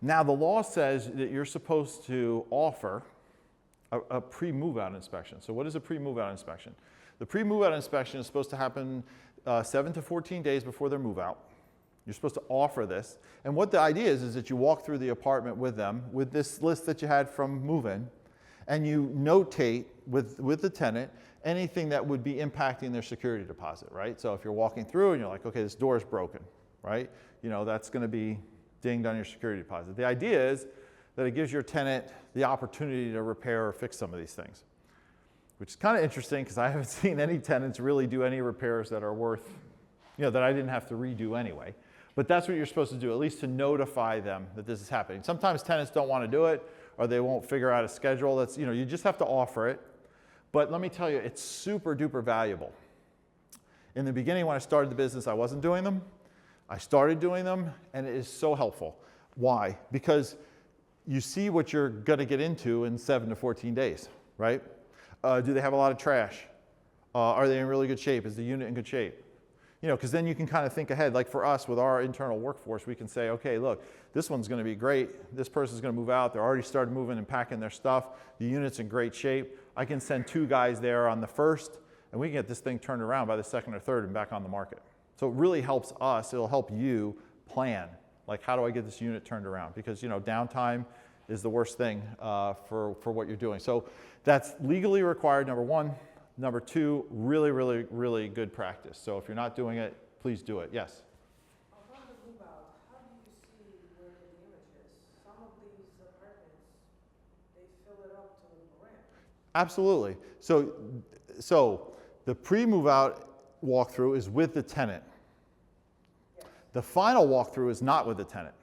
Now the law says that you're supposed to offer a pre-move-out inspection. So what is a pre-move-out inspection? The pre-move-out inspection is supposed to happen 7 to 14 days before their move-out. You're supposed to offer this. And what the idea is that you walk through the apartment with them, with this list that you had from move-in, and you notate with the tenant anything that would be impacting their security deposit, right? So if you're walking through and you're like, okay, this door is broken, right? That's going to be dinged on your security deposit. The idea is that it gives your tenant the opportunity to repair or fix some of these things, which is kind of interesting because I haven't seen any tenants really do any repairs that are worth, that I didn't have to redo anyway. But that's what you're supposed to do, at least to notify them that this is happening. Sometimes tenants don't want to do it or they won't figure out a schedule. That's, you just have to offer it. But let me tell you, it's super duper valuable. In the beginning, when I started the business, I wasn't doing them. I started doing them, and it is so helpful. Why? Because you see what you're going to get into in 7 to 14 days, right? Do they have a lot of trash? Are they in really good shape? Is the unit in good shape? You know, because then you can kind of think ahead. Like for us, with our internal workforce, we can say, okay, look, this one's going to be great. This person's going to move out. They're already started moving and packing their stuff. The unit's in great shape. I can send 2 guys there on the first, and we can get this thing turned around by the second or third and back on the market. So it really helps us. It'll help you plan. Like, how do I get this unit turned around? Because, you know, downtime is the worst thing for what you're doing. So that's legally required, number one. Number 2, really, really, really good practice. So if you're not doing it, please do it. Yes? Upon the move out, how do you see where the damage is? Some of these apartments, they fill it up to the rim. Absolutely. So the pre-move out walkthrough is with the tenant. Yes. The final walkthrough is not with the tenant.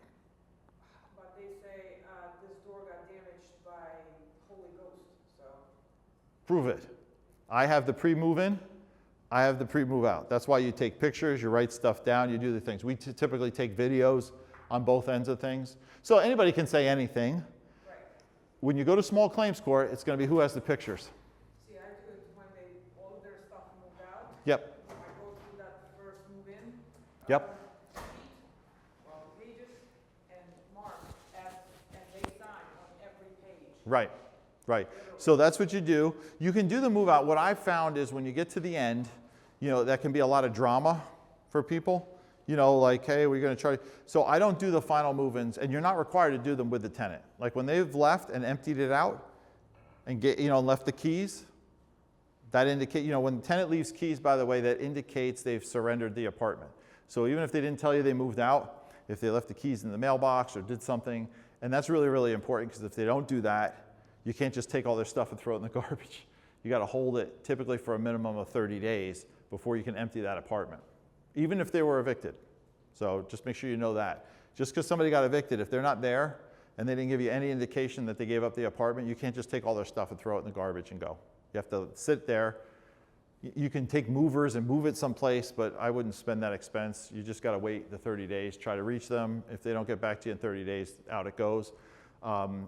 But they say this door got damaged by Holy Ghost, so. Prove it. I have the pre-move in, I have the pre-move out. That's why you take pictures, you write stuff down, you do the things. We typically take videos on both ends of things. So anybody can say anything. Right. When you go to small claims court, it's going to be who has the pictures. See, I do it when all of their stuff moved out. Yep. I go through that first move in. Yep. Pages and mark and they sign on every page. Right. Right. So that's what you do. You can do the move out. What I've found is when you get to the end, you know, that can be a lot of drama for people. You know, like, hey, we're going to try. So I don't do the final move-ins, and you're not required to do them with the tenant. Like when they've left and emptied it out and left the keys, that indicate, you know, when the tenant leaves keys, by the way, that indicates they've surrendered the apartment. So even if they didn't tell you they moved out, if they left the keys in the mailbox or did something, and that's really, really important, because if they don't do that, you can't just take all their stuff and throw it in the garbage. You got to hold it typically for a minimum of 30 days before you can empty that apartment, even if they were evicted. So just make sure you know that. Just because somebody got evicted, if they're not there and they didn't give you any indication that they gave up the apartment, you can't just take all their stuff and throw it in the garbage and go. You have to sit there. You can take movers and move it someplace, but I wouldn't spend that expense. You just got to wait the 30 days, try to reach them. If they don't get back to you in 30 days, out it goes.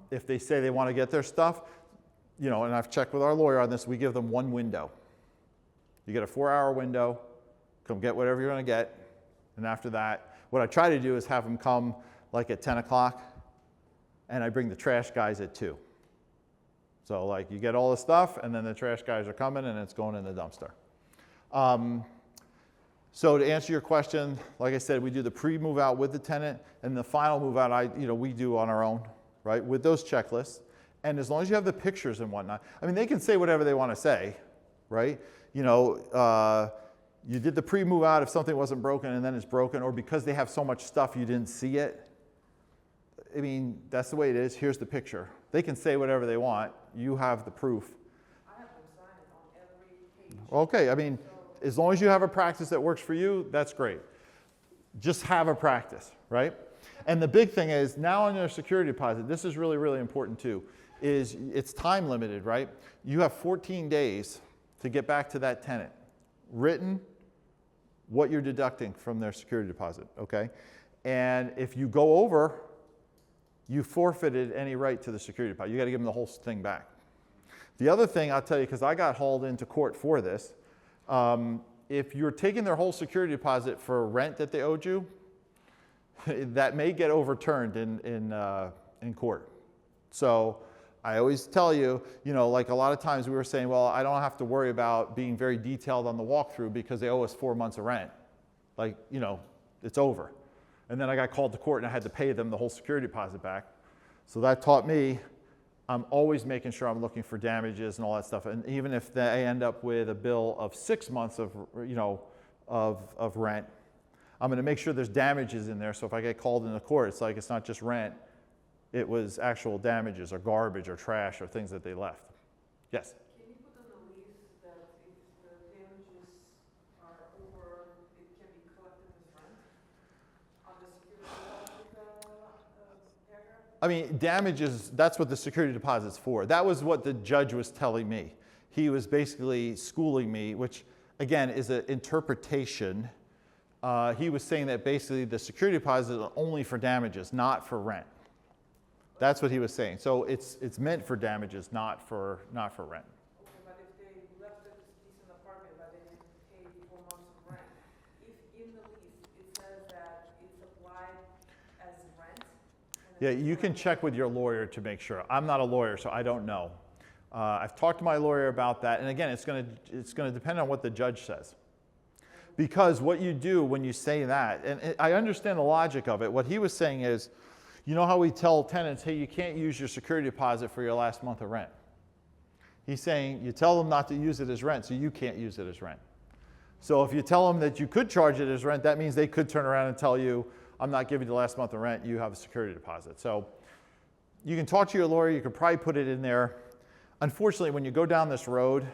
If they say they want to get their stuff, you know, and I've checked with our lawyer on this, we give them 1 window. You get a 4-hour window, come get whatever you're going to get, and after that, what I try to do is have them come like at 10 o'clock, and I bring the trash guys at 2. So like you get all the stuff, and then the trash guys are coming, and it's going in the dumpster. So to answer your question, like I said, we do the pre-move out with the tenant, and the final move out, we do on our own, right, with those checklists. And as long as you have the pictures and whatnot, I mean, they can say whatever they want to say, right? You know, you did the pre-move out if something wasn't broken and then it's broken, or because they have so much stuff you didn't see it. I mean, that's the way it is. Here's the picture. They can say whatever they want. You have the proof. I have them sign it on every page. Okay, I mean, as long as you have a practice that works for you, that's great. Just have a practice, right? And the big thing is, now on your security deposit, this is really, really important too, is it's time limited, right? You have 14 days to get back to that tenant. Written, what you're deducting from their security deposit, okay? And if you go over, you forfeited any right to the security deposit. You got to give them the whole thing back. The other thing I'll tell you, because I got hauled into court for this, if you're taking their whole security deposit for rent that they owed you, that may get overturned in court. So I always tell you, you know, like a lot of times we were saying, well, I don't have to worry about being very detailed on the walkthrough because they owe us 4 months of rent. Like, you know, it's over. And then I got called to court and I had to pay them the whole security deposit back. So that taught me I'm always making sure I'm looking for damages and all that stuff. And even if they end up with a bill of 6 months of, you know, of rent, I'm going to make sure there's damages in there. So if I get called into court, it's like it's not just rent. It was actual damages or garbage or trash or things that they left. Yes? Can you put on the lease that if the damages are over, it can be collected as rent on the security deposit paragraph? I mean, damages, that's what the security deposit's for. That was what the judge was telling me. He was basically schooling me, which again, is an interpretation. He was saying that basically the security deposit is only for damages, not for rent. That's what he was saying. So it's meant for damages, not for rent. Okay, but if they left a decent apartment, but they didn't pay 4 months of rent, if in the lease it says that it's applied as rent? Yeah, you can check with your lawyer to make sure. I'm not a lawyer, so I don't know. I've talked to my lawyer about that, and again, it's going to depend on what the judge says. Because what you do when you say that, and I understand the logic of it, what he was saying is, you know how we tell tenants, hey, you can't use your security deposit for your last month of rent. He's saying you tell them not to use it as rent, so you can't use it as rent. So if you tell them that you could charge it as rent, that means they could turn around and tell you, I'm not giving you the last month of rent, you have a security deposit. So you can talk to your lawyer, you could probably put it in there. Unfortunately, when you go down this road,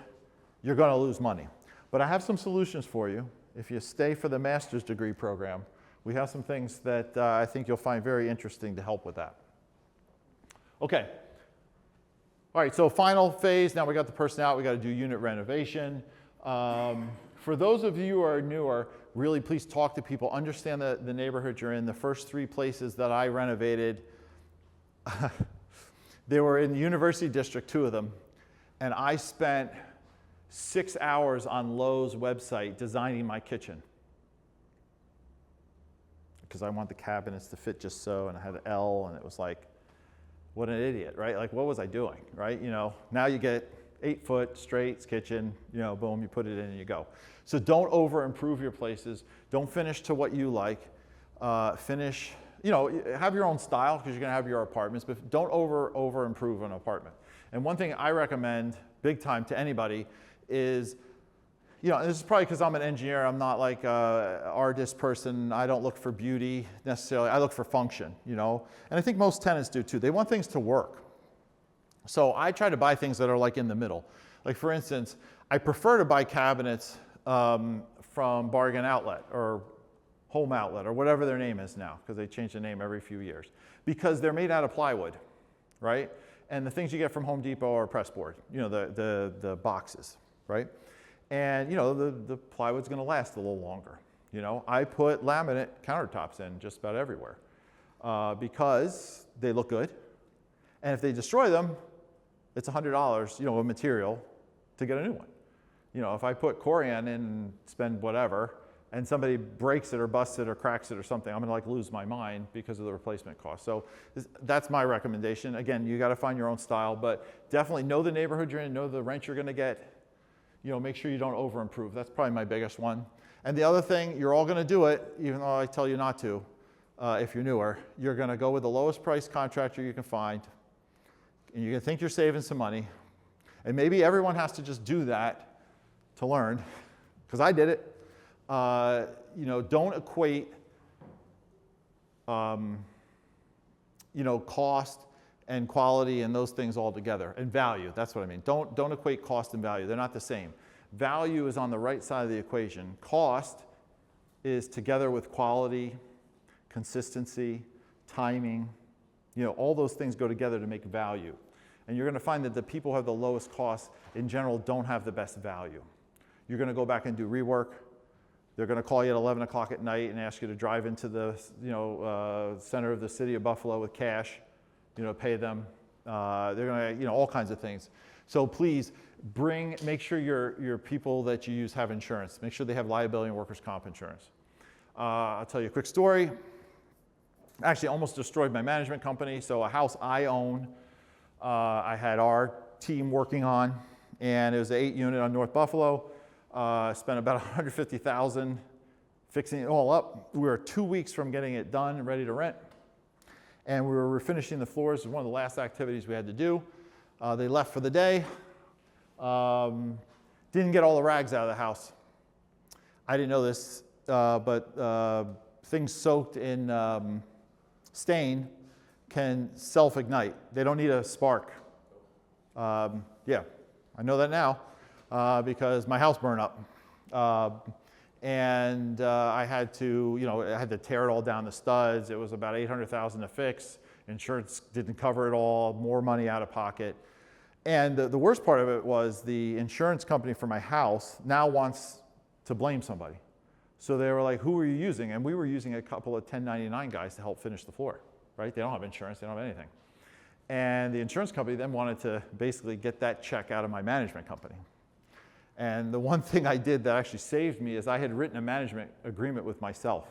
you're going to lose money. But I have some solutions for you. If you stay for the master's degree program, we have some things that I think you'll find very interesting to help with that. Okay. All right, so final phase. Now we got the person out. We got to do unit renovation. For those of you who are newer, really please talk to people. Understand the neighborhood you're in. The first 3 places that I renovated, they were in the University District, 2 of them. And I spent 6 hours on Lowe's website designing my kitchen. Because I want the cabinets to fit just so, and I had an L, and it was like, what an idiot, right? Like, what was I doing, right? You know, now you get 8-foot straight kitchen, you know, boom, you put it in and you go. So don't over improve your places. Don't finish to what you like. Finish, you know, have your own style because you're going to have your apartments, but don't over improve an apartment. And one thing I recommend big time to anybody is, you know, this is probably because I'm an engineer. I'm not like an artist person. I don't look for beauty necessarily. I look for function, you know. And I think most tenants do too. They want things to work. So I try to buy things that are like in the middle. Like for instance, I prefer to buy cabinets from Bargain Outlet or Home Outlet or whatever their name is now, because they change the name every few years. Because they're made out of plywood, right? And the things you get from Home Depot are pressboard, you know, the boxes, right? And you know, the plywood's going to last a little longer. You know, I put laminate countertops in just about everywhere because they look good. And if they destroy them, it's $100, you know, of material to get a new one. You know, if I put Corian in and spend whatever, and somebody breaks it or busts it or cracks it or something, I'm going to like lose my mind because of the replacement cost. So that's my recommendation. Again, you got to find your own style, but definitely know the neighborhood you're in, know the rent you're going to get. You know, make sure you don't over improve. That's probably my biggest one. And the other thing, you're all going to do it, even though I tell you not to, if you're newer. You're going to go with the lowest price contractor you can find, and you're going to think you're saving some money. And maybe everyone has to just do that to learn, because I did it. You know, don't equate, you know, cost and quality and those things all together, and value. That's what I mean. Don't equate cost and value. They're not the same. Value is on the right side of the equation. Cost is together with quality, consistency, timing. You know, all those things go together to make value. And you're going to find that the people who have the lowest costs in general don't have the best value. You're going to go back and do rework. They're going to call you at 11 o'clock at night and ask you to drive into the, you know, center of the city of Buffalo with cash, you know, pay them. They're going to, you know, all kinds of things. So please make sure your people that you use have insurance. Make sure they have liability and workers' comp insurance. I'll tell you a quick story. Actually, almost destroyed my management company. So a house I own, I had our team working on, and it was an 8-unit on North Buffalo. Spent about $150,000 fixing it all up. We were 2 weeks from getting it done and ready to rent. And we were refinishing the floors. It was one of the last activities we had to do. They left for the day. Didn't get all the rags out of the house. I didn't know this, but things soaked in stain can self-ignite. They don't need a spark. Yeah, I know that now. Because my house burned up. And I had to, you know, I had to tear it all down the studs. It was about $800,000 to fix. Insurance didn't cover it all, more money out of pocket. And the worst part of it was the insurance company for my house now wants to blame somebody. So they were like, who were you using? And we were using a couple of 1099 guys to help finish the floor, right? They don't have insurance, they don't have anything. And the insurance company then wanted to basically get that check out of my management company. And the one thing I did that actually saved me is I had written a management agreement with myself,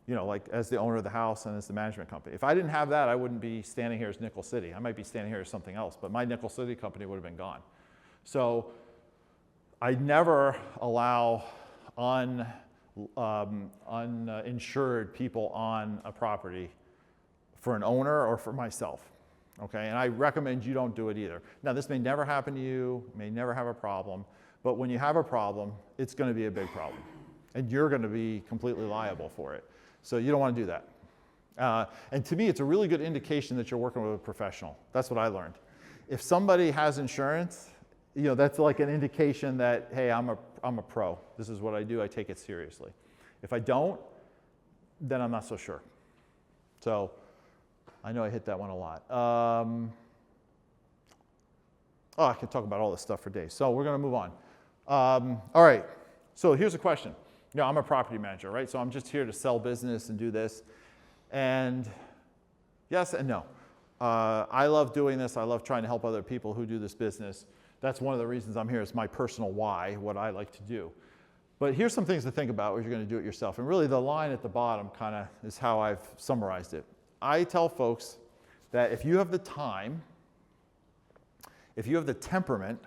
you know, like as the owner of the house and as the management company. If I didn't have that, I wouldn't be standing here as Nickel City. I might be standing here as something else, but my Nickel City company would have been gone. So I never allow uninsured people on a property for an owner or for myself, okay? And I recommend you don't do it either. Now, this may never happen to you, may never have a problem, but when you have a problem, it's gonna be a big problem. And you're gonna be completely liable for it. So you don't wanna do that. And to me, it's a really good indication that you're working with a professional. That's what I learned. If somebody has insurance, you know, that's like an indication that, hey, I'm a pro. This is what I do, I take it seriously. If I don't, then I'm not so sure. So I know I hit that one a lot. I could talk about all this stuff for days. So we're gonna move on. All right, so here's a question. You know, I'm a property manager, right? So I'm just here to sell business and do this. And yes and no. I love doing this. I love trying to help other people who do this business. That's one of the reasons I'm here. It's my personal why, what I like to do. But here's some things to think about when you're going to do it yourself. And really the line at the bottom kind of is how I've summarized it. I tell folks that if you have the time, if you have the temperament,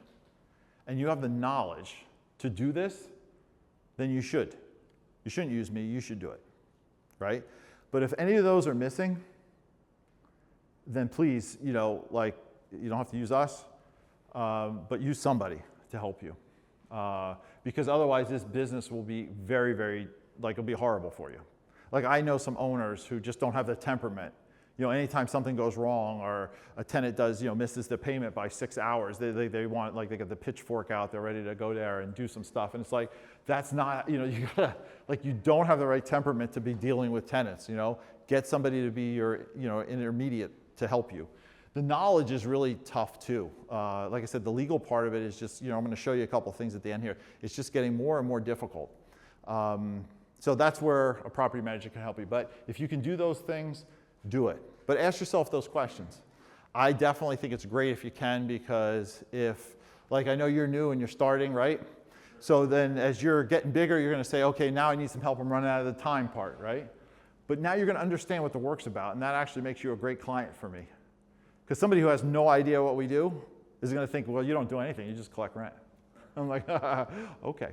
and you have the knowledge to do this, then you should. You shouldn't use me, you should do it, right? But if any of those are missing, then please, you know, like, you don't have to use us, but use somebody to help you. Because otherwise this business will be very, very, like it'll be horrible for you. Like I know some owners who just don't have the temperament. You know, anytime something goes wrong or a tenant does, you know, misses the payment by 6 hours, they want, like they got the pitchfork out, they're ready to go there and do some stuff. And it's like, that's not, you know, you gotta, like you don't have the right temperament to be dealing with tenants, you know. Get somebody to be your, you know, intermediate to help you. The knowledge is really tough too. Like I said, the legal part of it is just, you know, I'm going to show you a couple things at the end here. It's just getting more and more difficult. So that's where a property manager can help you. But if you can do those things, do it. But ask yourself those questions. I definitely think it's great if you can, because if, like I know you're new and you're starting, right? So then as you're getting bigger, you're going to say, okay, now I need some help. I'm running out of the time part, right? But now you're going to understand what the work's about, and that actually makes you a great client for me. Because somebody who has no idea what we do is going to think, well, you don't do anything, you just collect rent. I'm like, okay.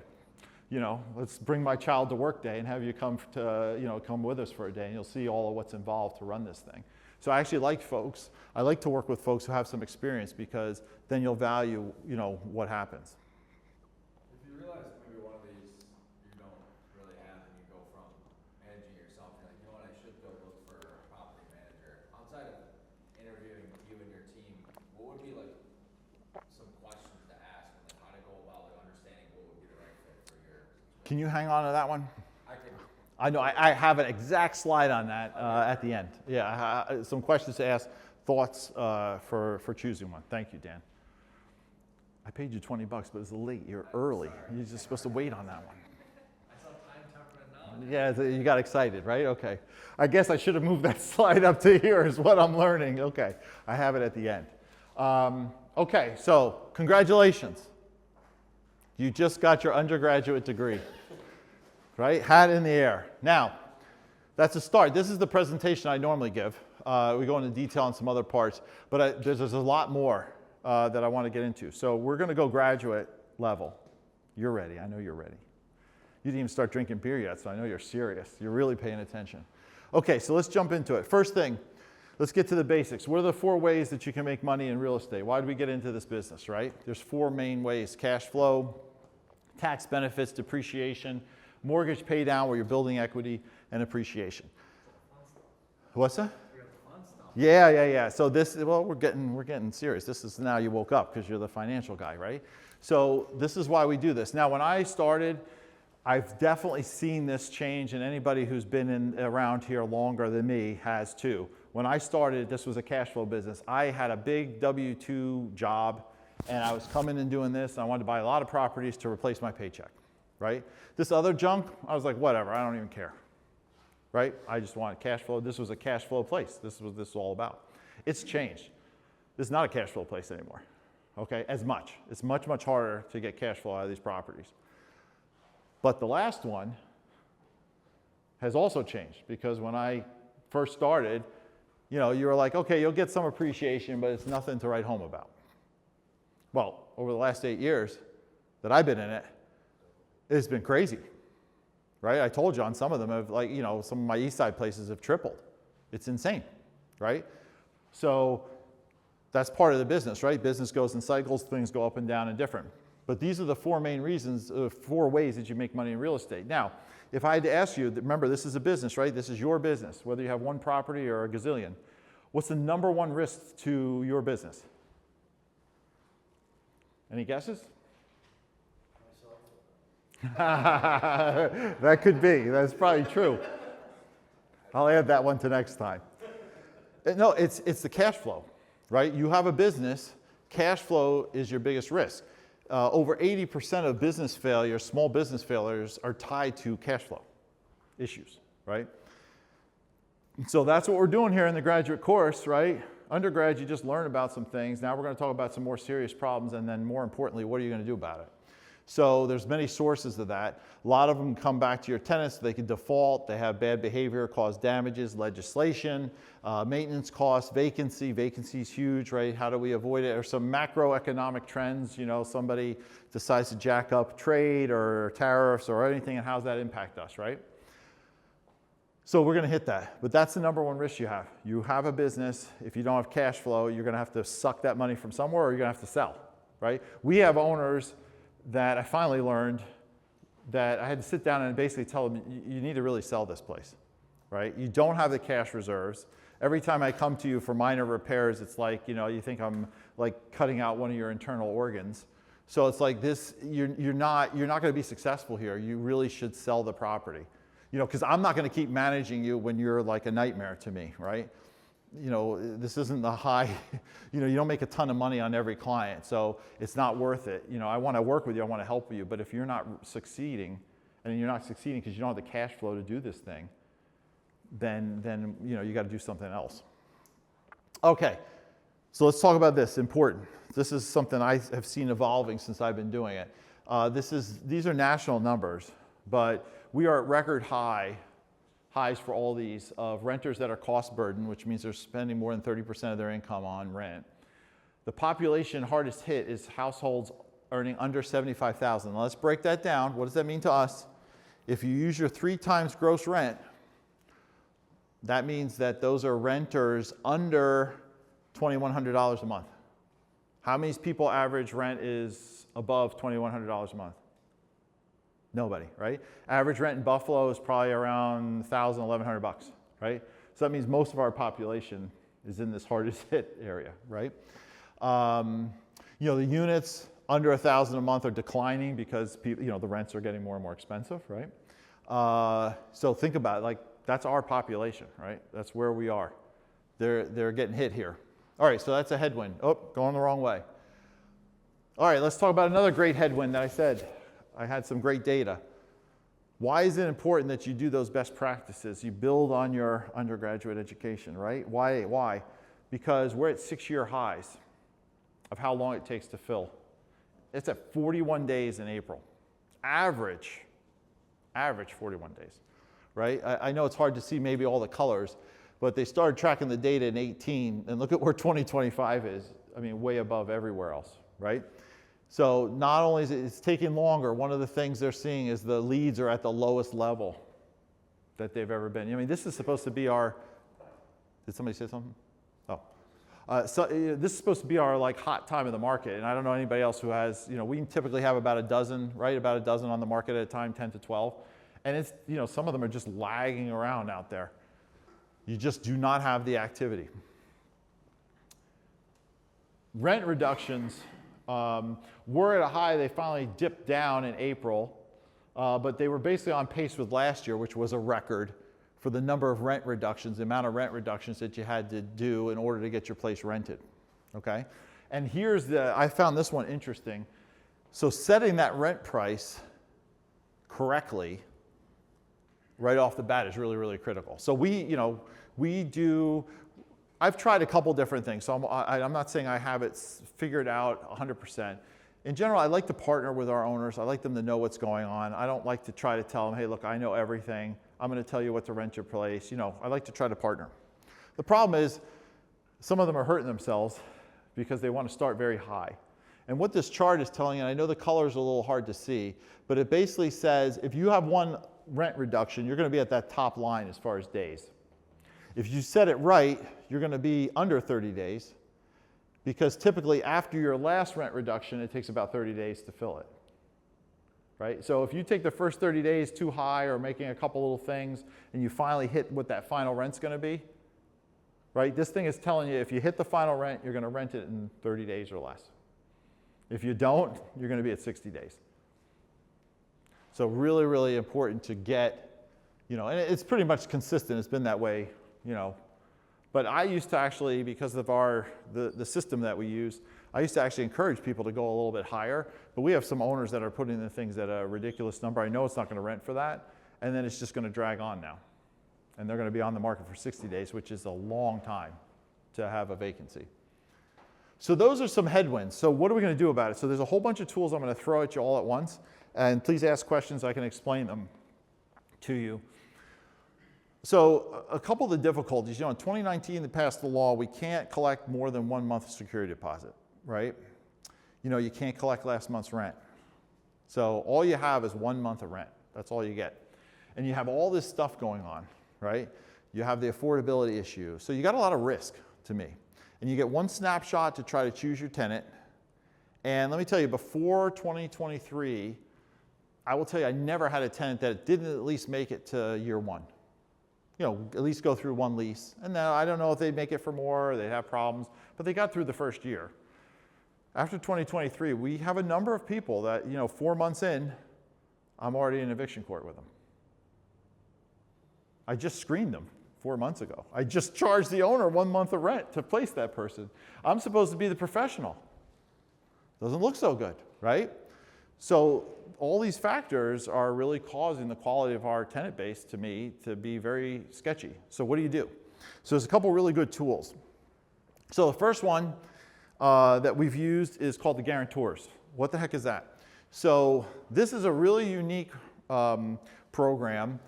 You know, let's bring my child to work day and have you come to, you know, come with us for a day, and you'll see all of what's involved to run this thing. So I actually like folks, I like to work with folks who have some experience, because then you'll value, you know, what happens. If you realize maybe one of these you don't really have, and you go from managing yourself, you're like, you know what, I should go look for a property manager. Outside of interviewing you and your team, what would be like some questions to ask, and then how to go about like understanding what would be the right fit for your situation? Can you hang on to that one? I can. I know, I have an exact slide on that at the end. Yeah, some questions to ask, thoughts for choosing one. Thank you, Dan. I paid you $20, but it's late, you're early. You're just supposed to wait on that one. I saw time temperament now. Yeah, you got excited, right? Okay. I guess I should have moved that slide up to here is what I'm learning. Okay, I have it at the end. Okay, so congratulations. You just got your undergraduate degree, right? Hat in the air. Now, that's a start. This is the presentation I normally give. We go into detail on some other parts, but there's a lot more that I want to get into. So we're going to go graduate level. You're ready. I know you're ready. You didn't even start drinking beer yet, so I know you're serious. You're really paying attention. Okay, so let's jump into it. First thing, let's get to the basics. What are the 4 ways that you can make money in real estate? Why did we get into this business, right? There's 4 main ways: cash flow, tax benefits, depreciation, mortgage pay down where you're building equity, and appreciation. What's that? Yeah. So this, well, we're getting serious. This is now you woke up because you're the financial guy, right? So this is why we do this. Now, when I started, I've definitely seen this change, and anybody who's been around here longer than me has too. When I started, this was a cash flow business. I had a big W-2 job, and I was coming and doing this, and I wanted to buy a lot of properties to replace my paycheck. right? This other junk, I was like, whatever, I don't even care, right? I just wanted cash flow. This was a cash flow place. This is what this is all about. It's changed. This is not a cash flow place anymore, okay, as much. It's much, much harder to get cash flow out of these properties. But the last one has also changed, because when I first started, you know, you were like, okay, you'll get some appreciation, but it's nothing to write home about. Well, over the last 8 years that I've been in it, it's been crazy, right? I told you on some of them have, like, you know, some of my east side places have tripled. It's insane, right? So that's part of the business, right? Business goes in cycles, things go up and down and different. But these are the four main reasons, 4 ways that you make money in real estate. Now, if I had to ask you, remember, this is a business, right? This is your business, whether you have one property or a gazillion. What's the number one risk to your business? Any guesses? That could be. That's probably true. I'll add that one to next time. No, it's the cash flow, right? You have a business, cash flow is your biggest risk. Over 80% of business failures, small business failures, are tied to cash flow issues, right? So that's what we're doing here in the graduate course, right? Undergrad, you just learn about some things. Now we're going to talk about some more serious problems, and then more importantly, what are you going to do about it? So there's many sources of that. A lot of them come back to your tenants. They can default. They have bad behavior, cause damages, legislation, maintenance costs, vacancy. Vacancy is huge, right? How do we avoid it? Or some macroeconomic trends. You know, somebody decides to jack up trade or tariffs or anything, and how's that impact us, right? So we're going to hit that. But that's the number one risk you have. You have a business. If you don't have cash flow, you're going to have to suck that money from somewhere, or you're going to have to sell, right? We have owners that I finally learned that I had to sit down and basically tell them, you need to really sell this place, right? You don't have the cash reserves. Every time I come to you for minor repairs, it's like, you know, you think I'm like cutting out one of your internal organs. So it's like this, you're not going to be successful here. You really should sell the property. You know, because I'm not going to keep managing you when you're like a nightmare to me, right? You know, this isn't the high, you know, you don't make a ton of money on every client, so it's not worth it. You know, I want to work with you, I want to help you, but if you're not succeeding, and you're not succeeding because you don't have the cash flow to do this thing, then you know, you got to do something else. Okay, so let's talk about this, important. This is something I have seen evolving since I've been doing it. These are national numbers, but we are at record highs for all these of renters that are cost burdened, which means they're spending more than 30% of their income on rent. The population hardest hit is households earning under $75,000. Now let's break that down. What does that mean to us? If you use your 3 times gross rent, that means that those are renters under $2,100 a month. How many people average rent is above $2,100 a month? Nobody, right? Average rent in Buffalo is probably around $1,000, $1,100, right? So that means most of our population is in this hardest hit area, right? You know, the units under $1,000 a month are declining because people, you know, the rents are getting more and more expensive, right? So think about it, like that's our population, right? That's where we are. They're getting hit here. All right, so that's a headwind. Oh, going the wrong way. All right, let's talk about another great headwind that I said. I had some great data. Why is it important that you do those best practices? You build on your undergraduate education, right? Why? Because we're at 6-year highs of how long it takes to fill. It's at 41 days in April. Average 41 days, right? I know it's hard to see maybe all the colors, but they started tracking the data in 18, and look at where 2025 is. I mean, way above everywhere else, right? So not only is it's taking longer, one of the things they're seeing is the leads are at the lowest level that they've ever been. I mean, this is supposed to be our, did somebody say something? Oh. This is supposed to be our like hot time of the market, and I don't know anybody else who has, you know, we typically have about a dozen, right? About a dozen on the market at a time, 10 to 12. And it's, you know, some of them are just lagging around out there. You just do not have the activity. Rent reductions. We're at a high. They finally dipped down in April, but they were basically on pace with last year, which was a record for the number of rent reductions, the amount of rent reductions that you had to do in order to get your place rented, okay? And here's I found this one interesting. So setting that rent price correctly right off the bat is really, really critical. So I've tried a couple different things, so I'm not saying I have it figured out 100%. In general, I like to partner with our owners. I like them to know what's going on. I don't like to try to tell them, hey, look, I know everything. I'm going to tell you what to rent your place. I like to try to partner. The problem is some of them are hurting themselves because they want to start very high. And what this chart is telling you, and I know the colors are a little hard to see, but it basically says if you have one rent reduction, you're going to be at that top line as far as days. If you set it right, you're going to be under 30 days because typically after your last rent reduction, it takes about 30 days to fill it. Right? So if you take the first 30 days too high or making a couple little things and you finally hit what that final rent's going to be, right? This thing is telling you if you hit the final rent, you're going to rent it in 30 days or less. If you don't, you're going to be at 60 days. So really, really important to get, and it's pretty much consistent. It's been that way, But I used to actually, because of the system that we use, I used to actually encourage people to go a little bit higher. But we have some owners that are putting the things at a ridiculous number. I know it's not going to rent for that. And then it's just going to drag on now. And they're going to be on the market for 60 days, which is a long time to have a vacancy. So those are some headwinds. So what are we going to do about it? So there's a whole bunch of tools I'm going to throw at you all at once. And please ask questions. I can explain them to you. So a couple of the difficulties. In 2019, they passed the law. We can't collect more than 1 month security deposit, right? You can't collect last month's rent. So all you have is 1 month of rent. That's all you get. And you have all this stuff going on, right? You have the affordability issue. So you got a lot of risk to me. And you get one snapshot to try to choose your tenant. And let me tell you, before 2023, I will tell you I never had a tenant that didn't at least make it to year one. At least go through one lease. And now I don't know if they'd make it for more or they'd have problems, but they got through the first year. After 2023, we have a number of people that, 4 months in, I'm already in eviction court with them. I just screened them 4 months ago. I just charged the owner 1 month of rent to place that person. I'm supposed to be the professional. Doesn't look so good, right? So all these factors are really causing the quality of our tenant base, to me, to be very sketchy. So what do you do? So there's a couple really good tools. So the first one that we've used is called the guarantors. What the heck is that? So this is a really unique program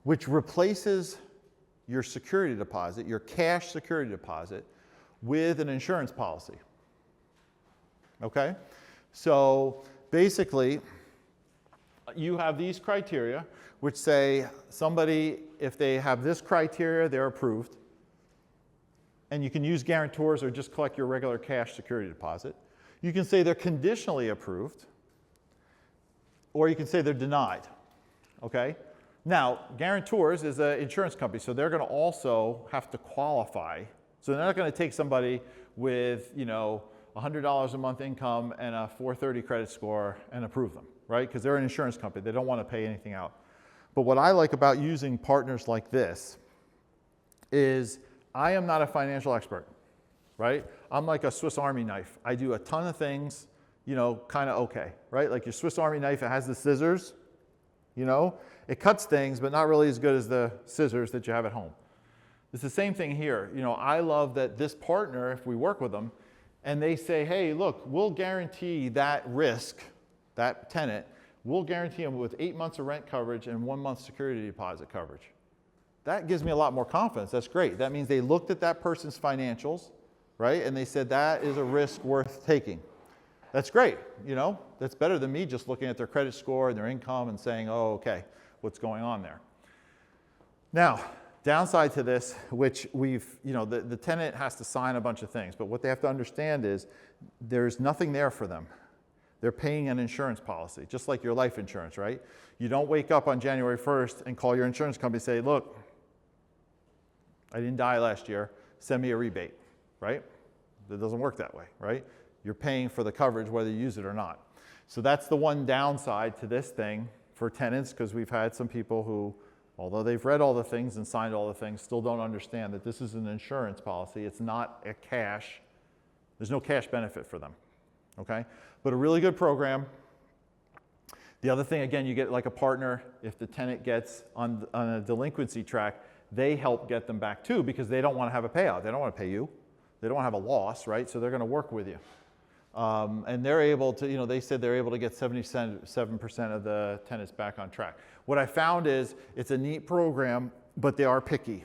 which replaces your security deposit, your cash security deposit, with an insurance policy. Okay? So basically, you have these criteria which say somebody, if they have this criteria, they're approved. And you can use guarantors or just collect your regular cash security deposit. You can say they're conditionally approved, or you can say they're denied. Okay? Now, guarantors is an insurance company, so they're going to also have to qualify. So they're not going to take somebody with, $100 a month income and a 430 credit score and approve them, right? Because they're an insurance company. They don't want to pay anything out. But what I like about using partners like this is I am not a financial expert, right? I'm like a Swiss Army knife. I do a ton of things, kind of okay, right? Like your Swiss Army knife, it has the scissors, it cuts things, but not really as good as the scissors that you have at home. It's the same thing here. I love that this partner, if we work with them, and they say, hey, look, we'll guarantee that risk, that tenant, we'll guarantee them with 8 months of rent coverage and 1 month security deposit coverage. That gives me a lot more confidence. That's great. That means they looked at that person's financials, right? And they said that is a risk worth taking. That's great. That's better than me just looking at their credit score and their income and saying, oh, okay, what's going on there? Now, downside to this, which the tenant has to sign a bunch of things, but what they have to understand is there's nothing there for them. They're paying an insurance policy, just like your life insurance, right? You don't wake up on January 1st and call your insurance company and say, look, I didn't die last year, send me a rebate, right? It doesn't work that way, right? You're paying for the coverage whether you use it or not. So that's the one downside to this thing for tenants, because we've had some people who, although they've read all the things and signed all the things, still don't understand that this is an insurance policy. It's not a cash. There's no cash benefit for them, okay? But a really good program. The other thing, again, you get like a partner. If the tenant gets on a delinquency track, they help get them back too, because they don't want to have a payout. They don't want to pay you. They don't want to have a loss, right? So they're going to work with you. And they're able to, they said they're able to get 77% of the tenants back on track. What I found is it's a neat program, but they are picky.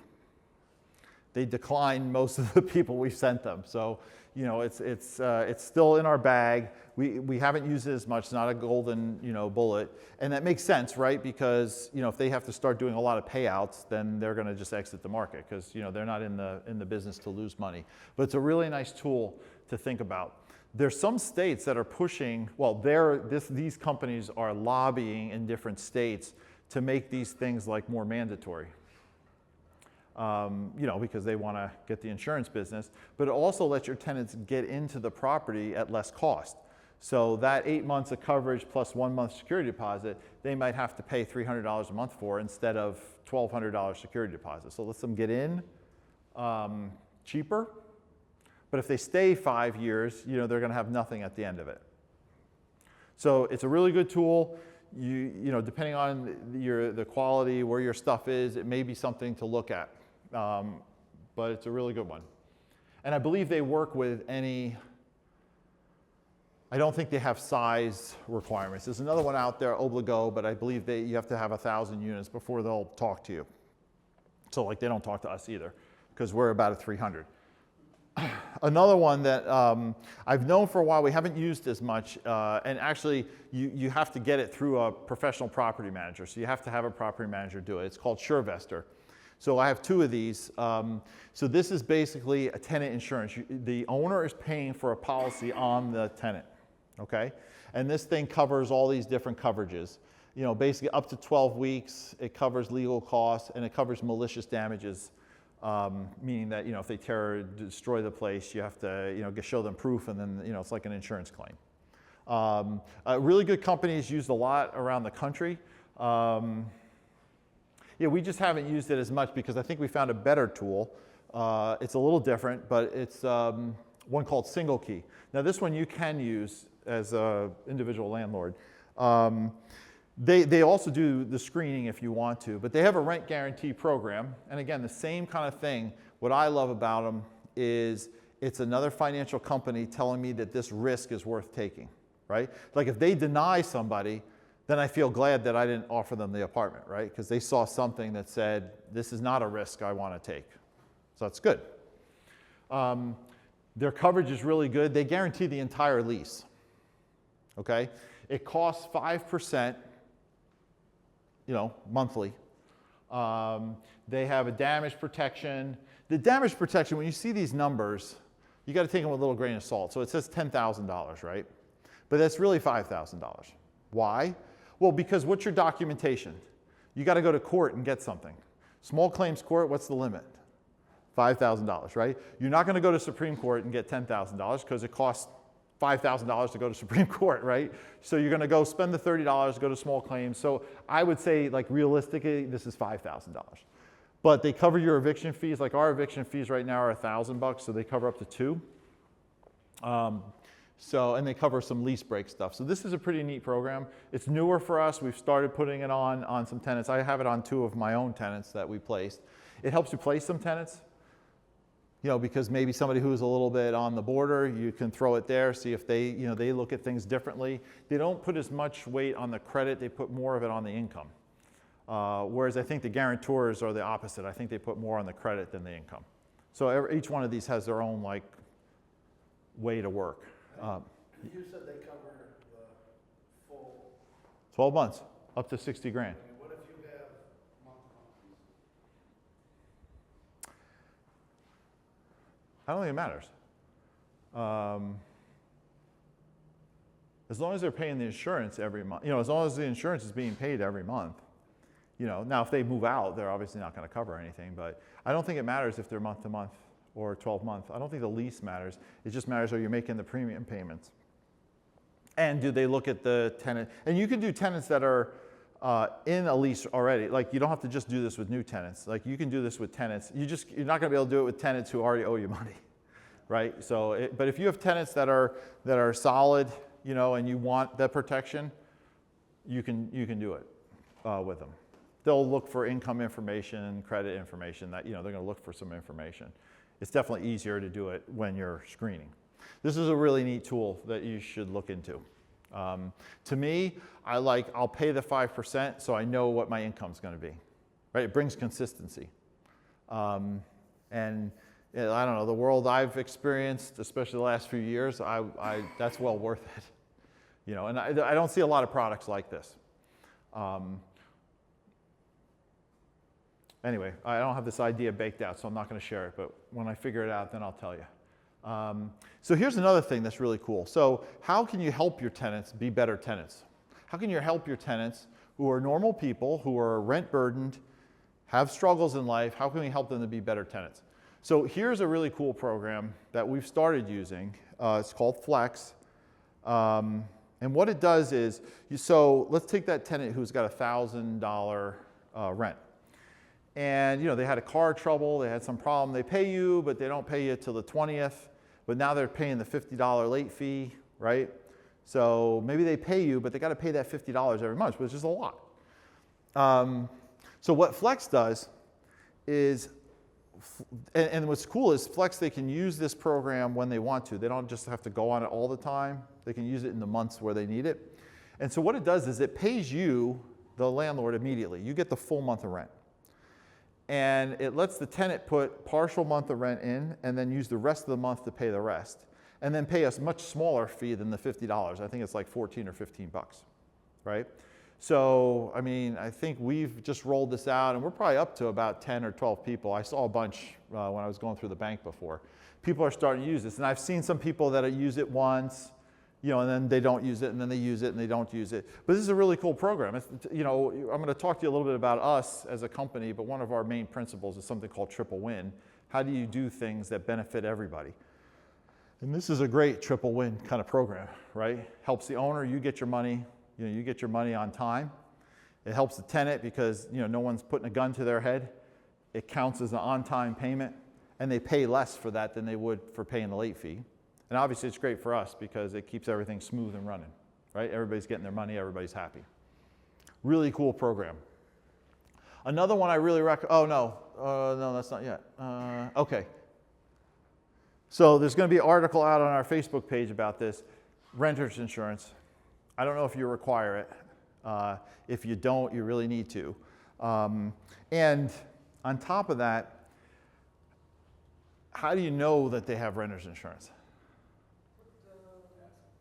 They decline most of the people we've sent them. So, it's still in our bag. We haven't used it as much. It's not a golden, bullet. And that makes sense, right? Because, if they have to start doing a lot of payouts, then they're going to just exit the market because, they're not in the business to lose money. But it's a really nice tool to think about. There's some states that are pushing, these companies are lobbying in different states to make these things like more mandatory. Because they want to get the insurance business, but it also lets your tenants get into the property at less cost. So that 8 months of coverage plus 1 month security deposit, they might have to pay $300 a month for instead of $1,200 security deposit. So it lets them get in cheaper, but if they stay 5 years, they're going to have nothing at the end of it. So it's a really good tool. Depending on the quality, where your stuff is, it may be something to look at. But it's a really good one. And I believe they work with I don't think they have size requirements. There's another one out there, Obligo, but I believe you have to have 1,000 units before they'll talk to you. So they don't talk to us either, because we're about at 300. Another one that I've known for a while, we haven't used as much, and actually you have to get it through a professional property manager. So you have to have a property manager do it. It's called SureVestor. So I have 2 of these. So this is basically a tenant insurance. The owner is paying for a policy on the tenant, okay? And this thing covers all these different coverages. Basically up to 12 weeks, it covers legal costs, and it covers malicious damages, meaning that, if they tear or destroy the place, you have to, show them proof, and then, it's like an insurance claim. Really good companies used a lot around the country. We just haven't used it as much because I think we found a better tool. It's a little different, but it's one called Single Key. Now this one you can use as an individual landlord. They also do the screening if you want to, but they have a rent guarantee program. And again, the same kind of thing. What I love about them is it's another financial company telling me that this risk is worth taking, right? Like if they deny somebody, then I feel glad that I didn't offer them the apartment, right? Because they saw something that said, this is not a risk I want to take. So that's good. Their coverage is really good. They guarantee the entire lease, okay? It costs 5%, monthly. They have a damage protection. The damage protection, when you see these numbers, you got to take them with a little grain of salt. So it says $10,000, right? But that's really $5,000. Why? Well, because what's your documentation? You got to go to court and get something. Small claims court, what's the limit? $5,000, right? You're not going to go to Supreme Court and get $10,000 because it costs $5,000 to go to Supreme Court, right? So you're going to go spend the $30, go to small claims. So I would say, realistically, this is $5,000. But they cover your eviction fees. Like our eviction fees right now are $1,000, so they cover up to $2,000. And they cover some lease break stuff. So this is a pretty neat program. It's newer for us. We've started putting it on some tenants. I have it on 2 of my own tenants that we placed. It helps you place some tenants, because maybe somebody who's a little bit on the border, you can throw it there, see if they, they look at things differently. They don't put as much weight on the credit. They put more of it on the income. Whereas I think the guarantors are the opposite. I think they put more on the credit than the income. So each one of these has their own way to work. You said they cover the full. 12 months, up to 60 grand. What if you have month-to-month? I don't think it matters. As long as they're paying the insurance every month, as long as the insurance is being paid every month, now if they move out, they're obviously not going to cover anything, but I don't think it matters if they're month to month or 12 month. I don't think the lease matters. It just matters are you making the premium payments. And do they look at the tenant? And you can do tenants that are in a lease already. You don't have to just do this with new tenants. You can do this with tenants. You're not going to be able to do it with tenants who already owe you money, right? So, but if you have tenants that are solid, and you want that protection, you can do it with them. They'll look for income information, credit information, that, they're going to look for some information. It's definitely easier to do it when you're screening. This is a really neat tool that you should look into. To me, I'll pay the 5% so I know what my income's going to be. Right? It brings consistency. And I don't know, the world I've experienced, especially the last few years, that's well worth it. And I don't see a lot of products like this. Anyway, I don't have this idea baked out, so I'm not going to share it, but when I figure it out, then I'll tell you. So here's another thing that's really cool. So how can you help your tenants be better tenants? How can you help your tenants who are normal people, who are rent burdened, have struggles in life? How can we help them to be better tenants? So here's a really cool program that we've started using. It's called Flex. And what it does is, so let's take that tenant who's got $1,000 rent. And they had a car trouble, they had some problem, they pay you, but they don't pay you till the 20th, but now they're paying the $50 late fee, right? So maybe they pay you, but they got to pay that $50 every month, which is a lot. So what Flex does is, and what's cool is Flex, they can use this program when they want to. They don't just have to go on it all the time. They can use it in the months where they need it. And so what it does is it pays you, the landlord, immediately. You get the full month of rent. And it lets the tenant put partial month of rent in and then use the rest of the month to pay the rest. And then pay us much smaller fee than the $50. I think it's like 14 or 15 bucks, right? So, I think we've just rolled this out and we're probably up to about 10 or 12 people. I saw a bunch when I was going through the bank before. People are starting to use this. And I've seen some people that use it once, and then they don't use it, and then they use it, and they don't use it. But this is a really cool program. I'm going to talk to you a little bit about us as a company, but one of our main principles is something called triple win. How do you do things that benefit everybody? And this is a great triple win kind of program, right? Helps the owner, you get your money, you get your money on time. It helps the tenant because, no one's putting a gun to their head. It counts as an on-time payment, and they pay less for that than they would for paying the late fee. And obviously it's great for us because it keeps everything smooth and running, right? Everybody's getting their money, everybody's happy. Really cool program. Another one I really recommend, no, that's not yet. Okay. So there's going to be an article out on our Facebook page about this, renter's insurance. I don't know if you require it. If you don't, you really need to. And on top of that, how do you know that they have renter's insurance?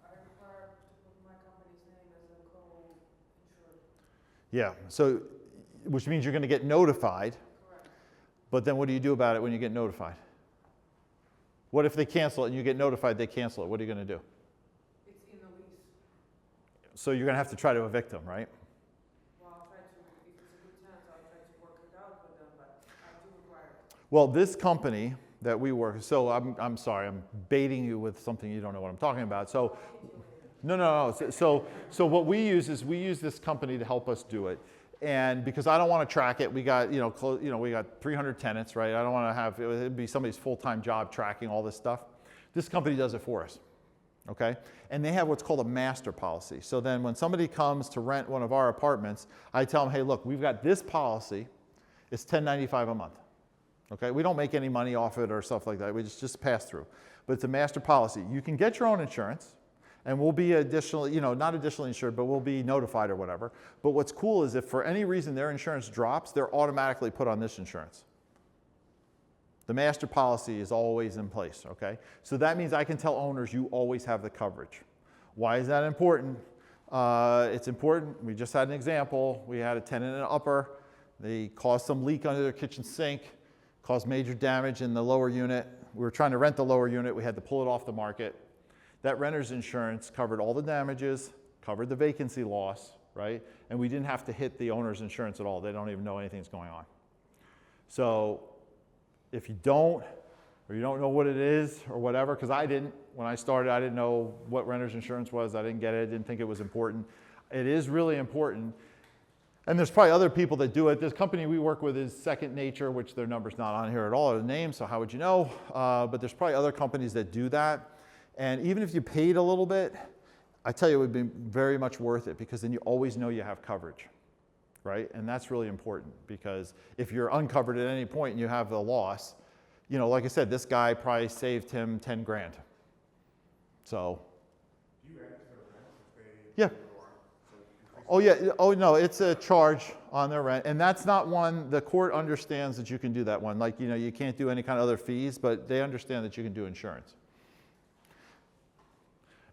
I require to put my company's name as a co-insured. Yeah, so, which means you're going to get notified. Correct. But then what do you do about it when you get notified? What if they cancel it and you get notified they cancel it? What are you going to do? It's in the lease. So you're going to have to try to evict them, right? Well, I'll try to, if it's a good chance, I'll try to work it out with them, but I do require it. Well, this company that we work, so I'm sorry, I'm baiting you with something you don't know what I'm talking about. So, no. So what we use is we use this company to help us do it. And because I don't want to track it, we got, we got 300 tenants, right? I don't want to have, it'd be somebody's full-time job tracking all this stuff. This company does it for us, okay? And they have what's called a master policy. So then when somebody comes to rent one of our apartments, I tell them, hey, look, we've got this policy. It's $10.95 a month, okay? We don't make any money off it or stuff like that. We just pass through. But it's a master policy. You can get your own insurance. And we'll be additionally, not additionally insured, but we'll be notified or whatever. But what's cool is if for any reason their insurance drops, they're automatically put on this insurance. The master policy is always in place, okay? So that means I can tell owners you always have the coverage. Why is that important? It's important. We just had an example. We had a tenant in an upper. They caused some leak under their kitchen sink, caused major damage in the lower unit. We were trying to rent the lower unit. We had to pull it off the market. That renter's insurance covered all the damages, covered the vacancy loss, right? And we didn't have to hit the owner's insurance at all. They don't even know anything's going on. So if you don't, or you don't know what it is or whatever, because I didn't, when I started, I didn't know what renter's insurance was. I didn't get it. I didn't think it was important. It is really important. And there's probably other people that do it. This company we work with is Second Nature, which their number's not on here at all, or the name, so how would you know? But there's probably other companies that do that. And even if you paid a little bit, I tell you, it would be very much worth it because then you always know you have coverage, right? And that's really important because if you're uncovered at any point and you have a loss, you know, like I said, this guy probably saved him 10 grand. So. Do you add to the rent if they? Yeah. Oh yeah, oh no, it's a charge on their rent. And that's not one, the court understands that you can do that one. Like, you know, you can't do any kind of other fees, but they understand that you can do insurance.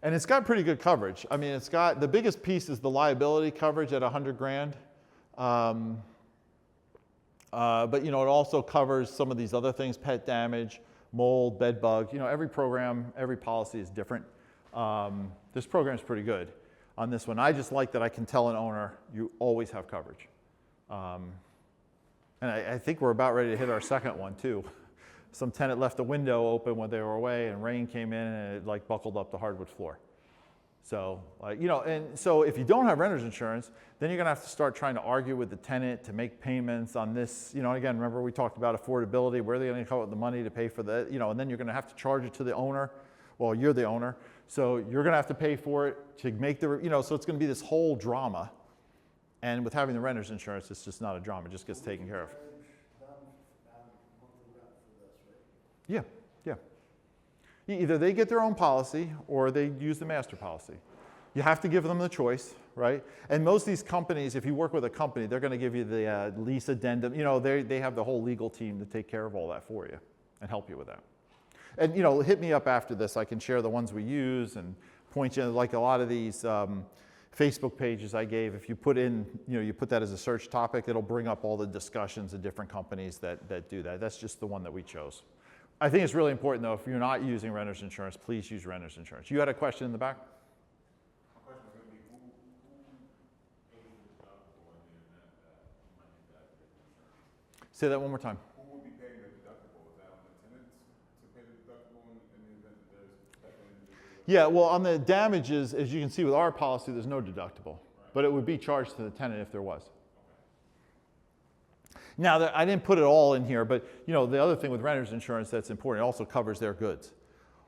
And it's got pretty good coverage. I mean, it's got, the biggest piece is the liability coverage at 100 grand. But you know, it also covers some of these other things, pet damage, mold, bed bug. You know, every program, every policy is different. This program is pretty good on this one. I just like that I can tell an owner, you always have coverage. And I think we're about ready to hit our second one too. Some tenant left the window open when they were away and rain came in and it like buckled up the hardwood floor. So, you know, and so if you don't have renter's insurance, then you're gonna have to start trying to argue with the tenant to make payments on this, you know, and again, remember we talked about affordability, where are they gonna come up with the money to pay for that, you know, and then you're gonna have to charge it to the owner. Well, you're the owner, so you're gonna have to pay for it to make the, you know, so it's gonna be this whole drama. And with having the renter's insurance, it's just not a drama, it just gets taken care of. Yeah, yeah. Either they get their own policy or they use the master policy. You have to give them the choice, right? And most of these companies, if you work with a company, they're going to give you the lease addendum. You know, they have the whole legal team to take care of all that for you and help you with that. And, you know, hit me up after this. I can share the ones we use and point you, like a lot of these Facebook pages I gave, if you put in, you know, you put that as a search topic, it'll bring up all the discussions of different companies that do that. That's just the one that we chose. I think it's really important, though, if you're not using renter's insurance, please use renter's insurance. You had a question in the back? My question was going to be who pays the deductible in the event that money does get insurance? Say that one more time. Who would be paying the deductible? Is that on the tenants to pay the deductible in the event that there's that individual? Yeah, well, on the damages, as you can see with our policy, there's no deductible, but it would be charged to the tenant if there was. Now, I didn't put it all in here, but you know, the other thing with renter's insurance that's important, it also covers their goods.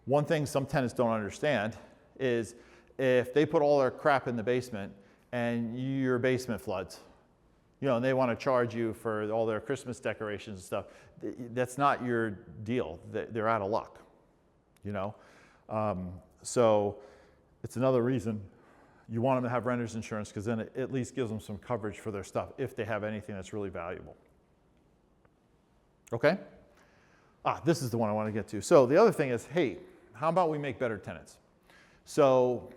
One thing some tenants don't understand is if they put all their crap in the basement and your basement floods, you know, and they want to charge you for all their Christmas decorations and stuff, that's not your deal. They're out of luck, you know? So it's another reason you want them to have renter's insurance because then it at least gives them some coverage for their stuff if they have anything that's really valuable. Okay? This is the one I want to get to. So the other thing is, hey, how about we make better tenants? So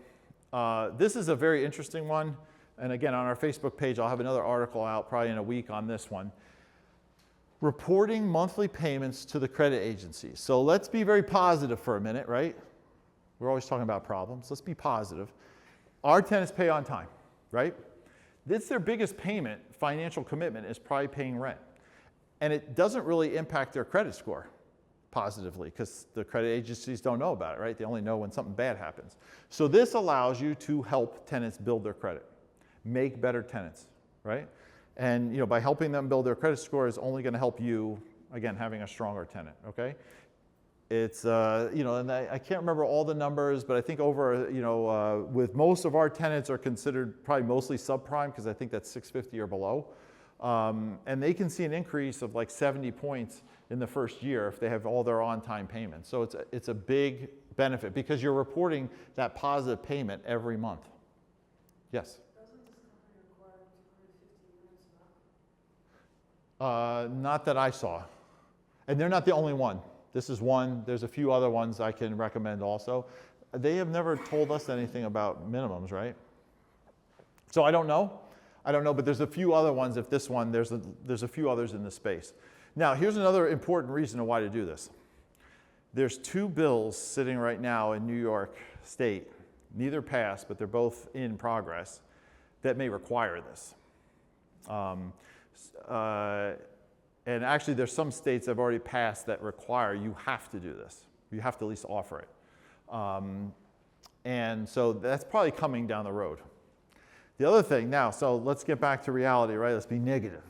this is a very interesting one. And again, on our Facebook page, I'll have another article out probably in a week on this one. Reporting monthly payments to the credit agency. So let's be very positive for a minute, right? We're always talking about problems. Let's be positive. Our tenants pay on time, right? That's their biggest payment, financial commitment, is probably paying rent. And it doesn't really impact their credit score positively because the credit agencies don't know about it, right? They only know when something bad happens. So this allows you to help tenants build their credit, make better tenants, right? And you know, by helping them build their credit score is only going to help you, again, having a stronger tenant, okay? It's, you know, and I can't remember all the numbers, but I think over, you know, with most of our tenants are considered probably mostly subprime because I think that's 650 or below. And they can see an increase of like 70 points in the first year if they have all their on-time payments. So it's a big benefit because you're reporting that positive payment every month. Yes? Doesn't this company require 250 units now? Not that I saw. And they're not the only one. This is one. There's a few other ones I can recommend also. They have never told us anything about minimums, right? So I don't know. I don't know, but there's a few other ones. If this one, there's a few others in the space. Now, here's another important reason why to do this. There's two bills sitting right now in New York State, neither passed, but they're both in progress, that may require this. And actually, there's some states that have already passed that require you have to do this. You have to at least offer it. And so that's probably coming down the road. The other thing now, so let's get back to reality, right? Let's be negative.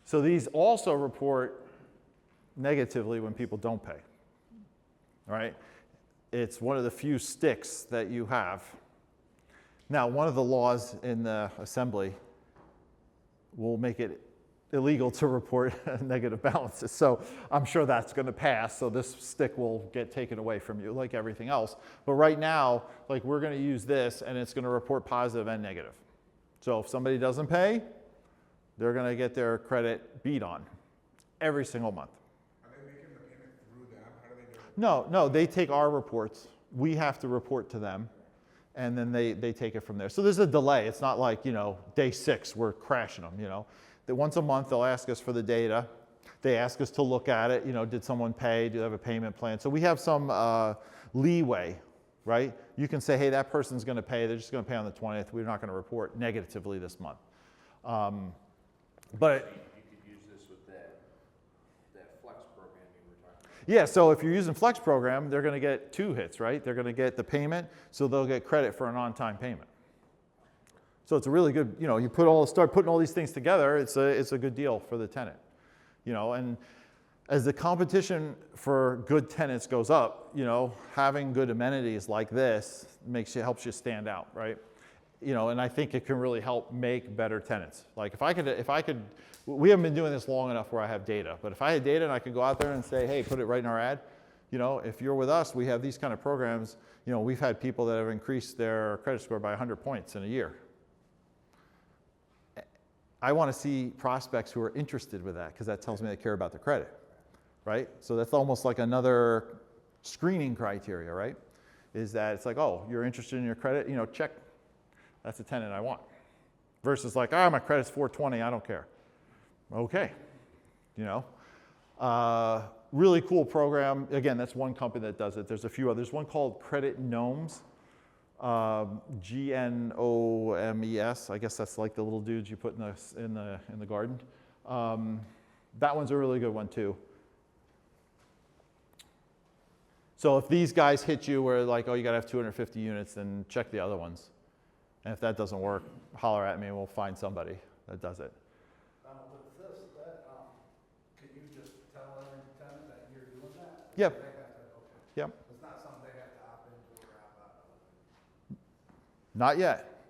So these also report negatively when people don't pay, right? It's one of the few sticks that you have Now, one of the laws in the assembly will make it illegal to report negative balances. So I'm sure that's going to pass. So this stick will get taken away from you like everything else. But right now, like we're going to use this and it's going to report positive and negative. So if somebody doesn't pay, they're going to get their credit beat on every single month. Are they making the payment through them? How do they do it? No, they take our reports. We have to report to them. And then they take it from there. So there's a delay. It's not like, day 6, we're crashing them, That once a month, they'll ask us for the data. They ask us to look at it. Did someone pay? Do they have a payment plan? So we have some leeway, right? You can say, hey, that person's going to pay. They're just going to pay on the 20th. We're not going to report negatively this month. But You could use this with that flex program you were talking about. yeah, so if you're using Flex Program, they're going to get 2 hits, right? They're going to get the payment, so they'll get credit for an on-time payment. So it's a really good, you start putting all these things together, it's a good deal for the tenant. And as the competition for good tenants goes up, having good amenities like this helps you stand out, right? And I think it can really help make better tenants. Like if I could, we haven't been doing this long enough where I have data, but if I had data and I could go out there and say, hey, put it right in our ad, if you're with us, we have these kind of programs. We've had people that have increased their credit score by 100 points in a year. I want to see prospects who are interested with that because that tells me they care about the credit, right? So that's almost like another screening criteria, right? Is that it's like, oh, you're interested in your credit, check. That's a tenant I want. Versus like, my credit's 420, I don't care. Okay, really cool program. Again, that's one company that does it. There's a few others. One called Credit Gnomes, Gnomes. I guess that's like the little dudes you put in the garden. That one's a really good one too. So if these guys hit you where like, oh, you got to have 250 units, then check the other ones. And if that doesn't work, holler at me and we'll find somebody that does it. With this, can you just tell every tenant that you're doing that? Yep. They have to, okay. Yep. It's not something they have to opt into or opt out of. Not yet.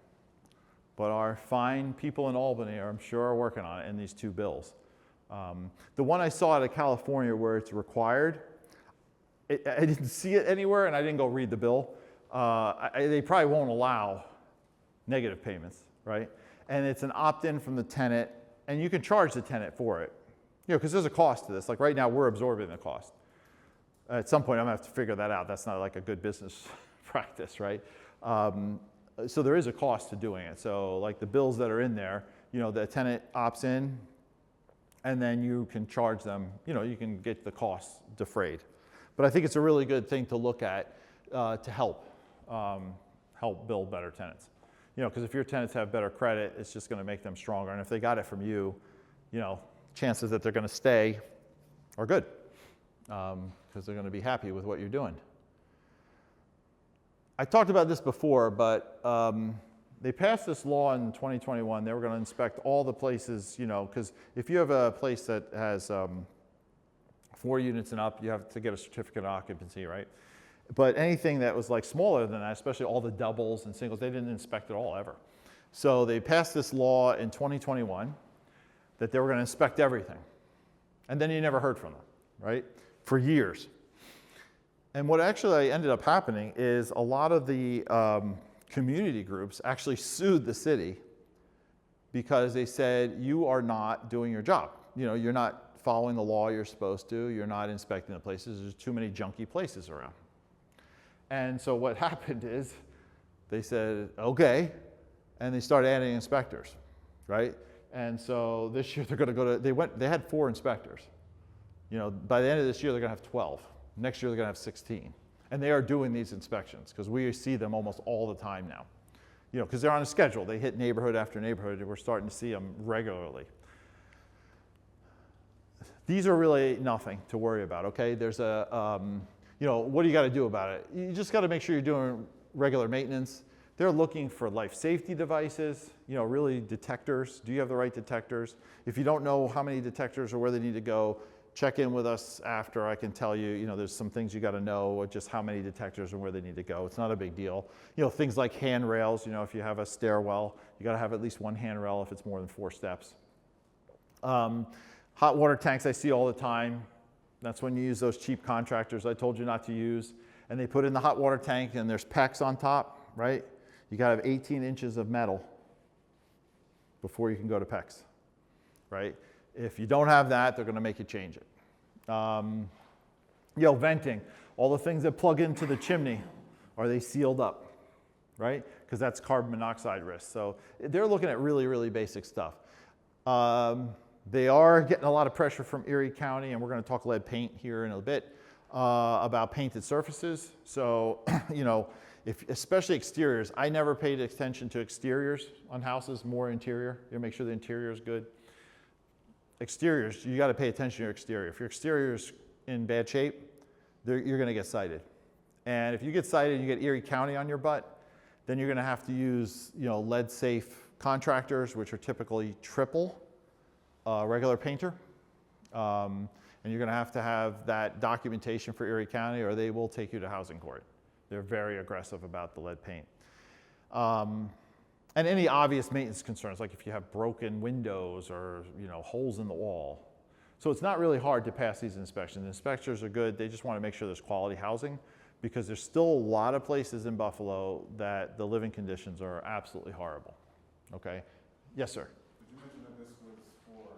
But our fine people in Albany I'm sure are working on it in these 2 bills. The one I saw out of California where it's required, I didn't see it anywhere and I didn't go read the bill. They probably won't allow negative payments, right? And it's an opt-in from the tenant, and you can charge the tenant for it, because there's a cost to this. Like right now, we're absorbing the cost. At some point, I'm gonna have to figure that out. That's not like a good business practice, right? So there is a cost to doing it. So like the bills that are in there, the tenant opts in, and then you can charge them. You can get the costs defrayed. But I think it's a really good thing to look at to help build better tenants. Because if your tenants have better credit, it's just going to make them stronger. And if they got it from you, chances that they're going to stay are good because they're going to be happy with what you're doing. I talked about this before, but they passed this law in 2021. They were going to inspect all the places, because if you have a place that has 4 units and up, you have to get a certificate of occupancy, right? But anything that was like smaller than that, especially all the doubles and singles, they didn't inspect it all ever. So they passed this law in 2021 that they were going to inspect everything. And then you never heard from them, right? For years. And what actually ended up happening is a lot of the community groups actually sued the city because they said, you are not doing your job. You're not following the law you're supposed to. You're not inspecting the places. There's too many junky places around. And so what happened is they said, okay, and they started adding inspectors, right? And so this year they're going to go to, they had 4 inspectors. By the end of this year, they're going to have 12. Next year, they're going to have 16. And they are doing these inspections because we see them almost all the time now. Because they're on a schedule. They hit neighborhood after neighborhood, and we're starting to see them regularly. These are really nothing to worry about, okay? There's what do you got to do about it? You just got to make sure you're doing regular maintenance. They're looking for life safety devices, really detectors. Do you have the right detectors? If you don't know how many detectors or where they need to go, check in with us after. I can tell you, you know, there's some things you got to know, just how many detectors and where they need to go. It's not a big deal. You know, things like handrails, you know, if you have a stairwell, you got to have at least one handrail if it's more than 4 steps. Hot water tanks I see all the time. That's when you use those cheap contractors I told you not to use. And they put in the hot water tank and there's PEX on top, right? You got to have 18 inches of metal before you can go to PEX, right? If you don't have that, they're going to make you change it. You know, venting, all the things that plug into the chimney, are they sealed up, right? Because that's carbon monoxide risk. So they're looking at really, really basic stuff. They are getting a lot of pressure from Erie County, and we're going to talk lead paint here in a bit, about painted surfaces. So, you know, especially exteriors, I never paid attention to exteriors on houses, more interior. You make sure the interior is good. Exteriors, you got to pay attention to your exterior. If your exterior is in bad shape, you're going to get cited. And if you get cited and you get Erie County on your butt, then you're going to have to use, you know, lead-safe contractors, which are typically triple regular painter. And you're going to have that documentation for Erie County, or they will take you to housing court. They're very aggressive about the lead paint. And any obvious maintenance concerns, like if you have broken windows or, you know, holes in the wall. So it's not really hard to pass these inspections. Inspectors are good. They just want to make sure there's quality housing, because there's still a lot of places in Buffalo that the living conditions are absolutely horrible. Okay? Yes, sir? Did you mention that this was for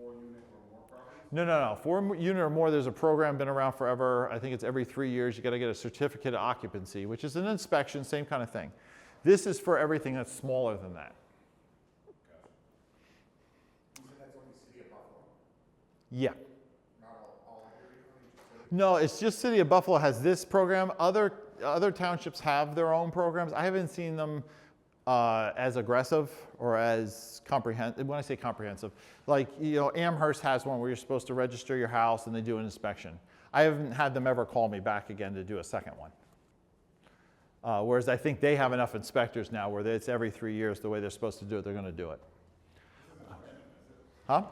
4-unit or more properties? No. 4-unit or more, there's a program been around forever. I think it's every 3 years. You got to get a certificate of occupancy, which is an inspection, same kind of thing. This is for everything that's smaller than that. Gotcha. You said that's only City of Buffalo? Yeah. Not all Erie County, just City? No, it's just City of Buffalo has this program. Other townships have their own programs. I haven't seen them as aggressive or as comprehensive. When I say comprehensive, like, you know, Amherst has one where you're supposed to register your house and they do an inspection. I haven't had them ever call me back again to do a second one. Whereas I think they have enough inspectors now where it's every 3 years the way they're supposed to do it, they're going to do it. Huh?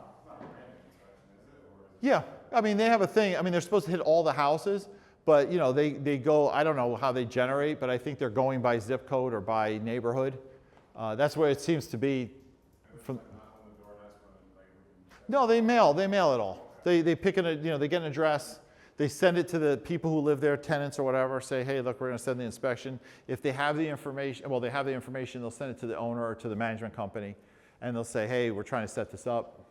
Yeah, I mean, they have a thing. I mean, they're supposed to hit all the houses, but, you know, they go, I don't know how they generate, but I think they're going by zip code or by neighborhood. That's where it seems to be. From, no, they mail it all. They pick you know, they get an address. They send it to the people who live there, tenants or whatever, say, hey, look, we're going to send the inspection. If they have the information, well, they have the information, they'll send it to the owner or to the management company, and they'll say, hey, we're trying to set this up.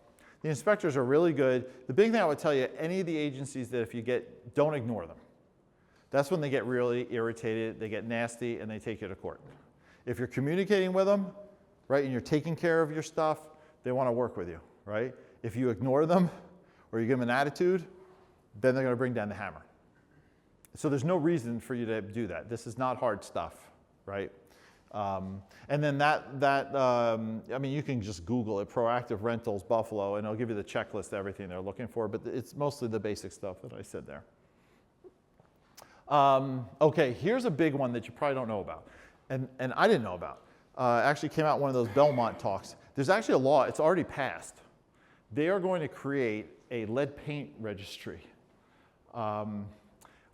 The inspectors are really good. The big thing I would tell you, any of the agencies that if you get, don't ignore them. That's when they get really irritated, they get nasty, and they take you to court. If you're communicating with them, right, and you're taking care of your stuff, they want to work with you, right? If you ignore them or you give them an attitude, then they're going to bring down the hammer. So there's no reason for you to do that. This is not hard stuff, right? And then I mean, you can just Google it, Proactive Rentals Buffalo, and it'll give you the checklist of everything they're looking for, but it's mostly the basic stuff that I said there. Okay, here's a big one that you probably don't know about, and I didn't know about. Actually came out in one of those Belmont talks. There's actually a law, it's already passed. They are going to create a lead paint registry.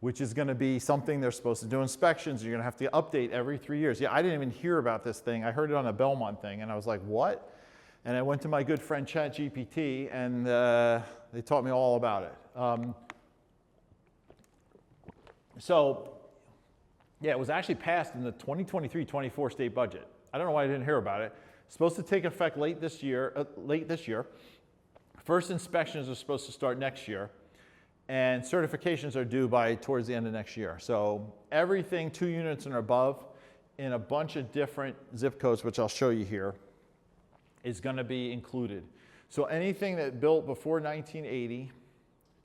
Which is going to be something they're supposed to do inspections. You're going to have to update every 3 years. Yeah, I didn't even hear about this thing. I heard it on a Belmont thing, and I was like, what? And I went to my good friend ChatGPT, and they taught me all about it. So, yeah, it was actually passed in the 2023-24 state budget. I don't know why I didn't hear about it. It's supposed to take effect late this year. First inspections are supposed to start next year. And certifications are due by towards the end of next year. So everything 2 units and above in a bunch of different zip codes, which I'll show you here, is going to be included. So anything that built before 1980,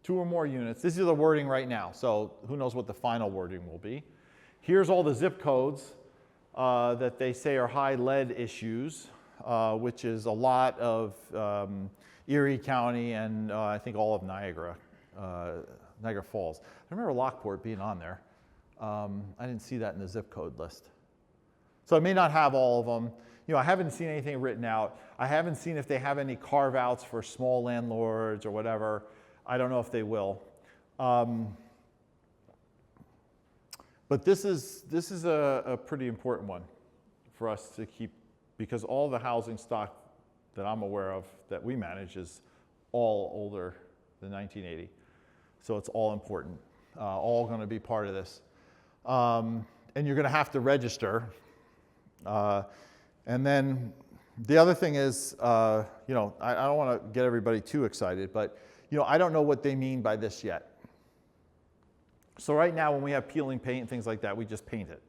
2 or more units, this is the wording right now. So who knows what the final wording will be. Here's all the zip codes that they say are high lead issues, which is a lot of Erie County and I think all of Niagara Falls. I remember Lockport being on there. I didn't see that in the zip code list. So I may not have all of them. You know, I haven't seen anything written out. I haven't seen if they have any carve-outs for small landlords or whatever. I don't know if they will. But this is a pretty important one for us to keep, because all the housing stock that I'm aware of that we manage is all older than 1980. So it's all important, all going to be part of this. And you're going to have to register. And then the other thing is, I don't want to get everybody too excited, but I don't know what they mean by this yet. So right now, when we have peeling paint and things like that, we just paint it.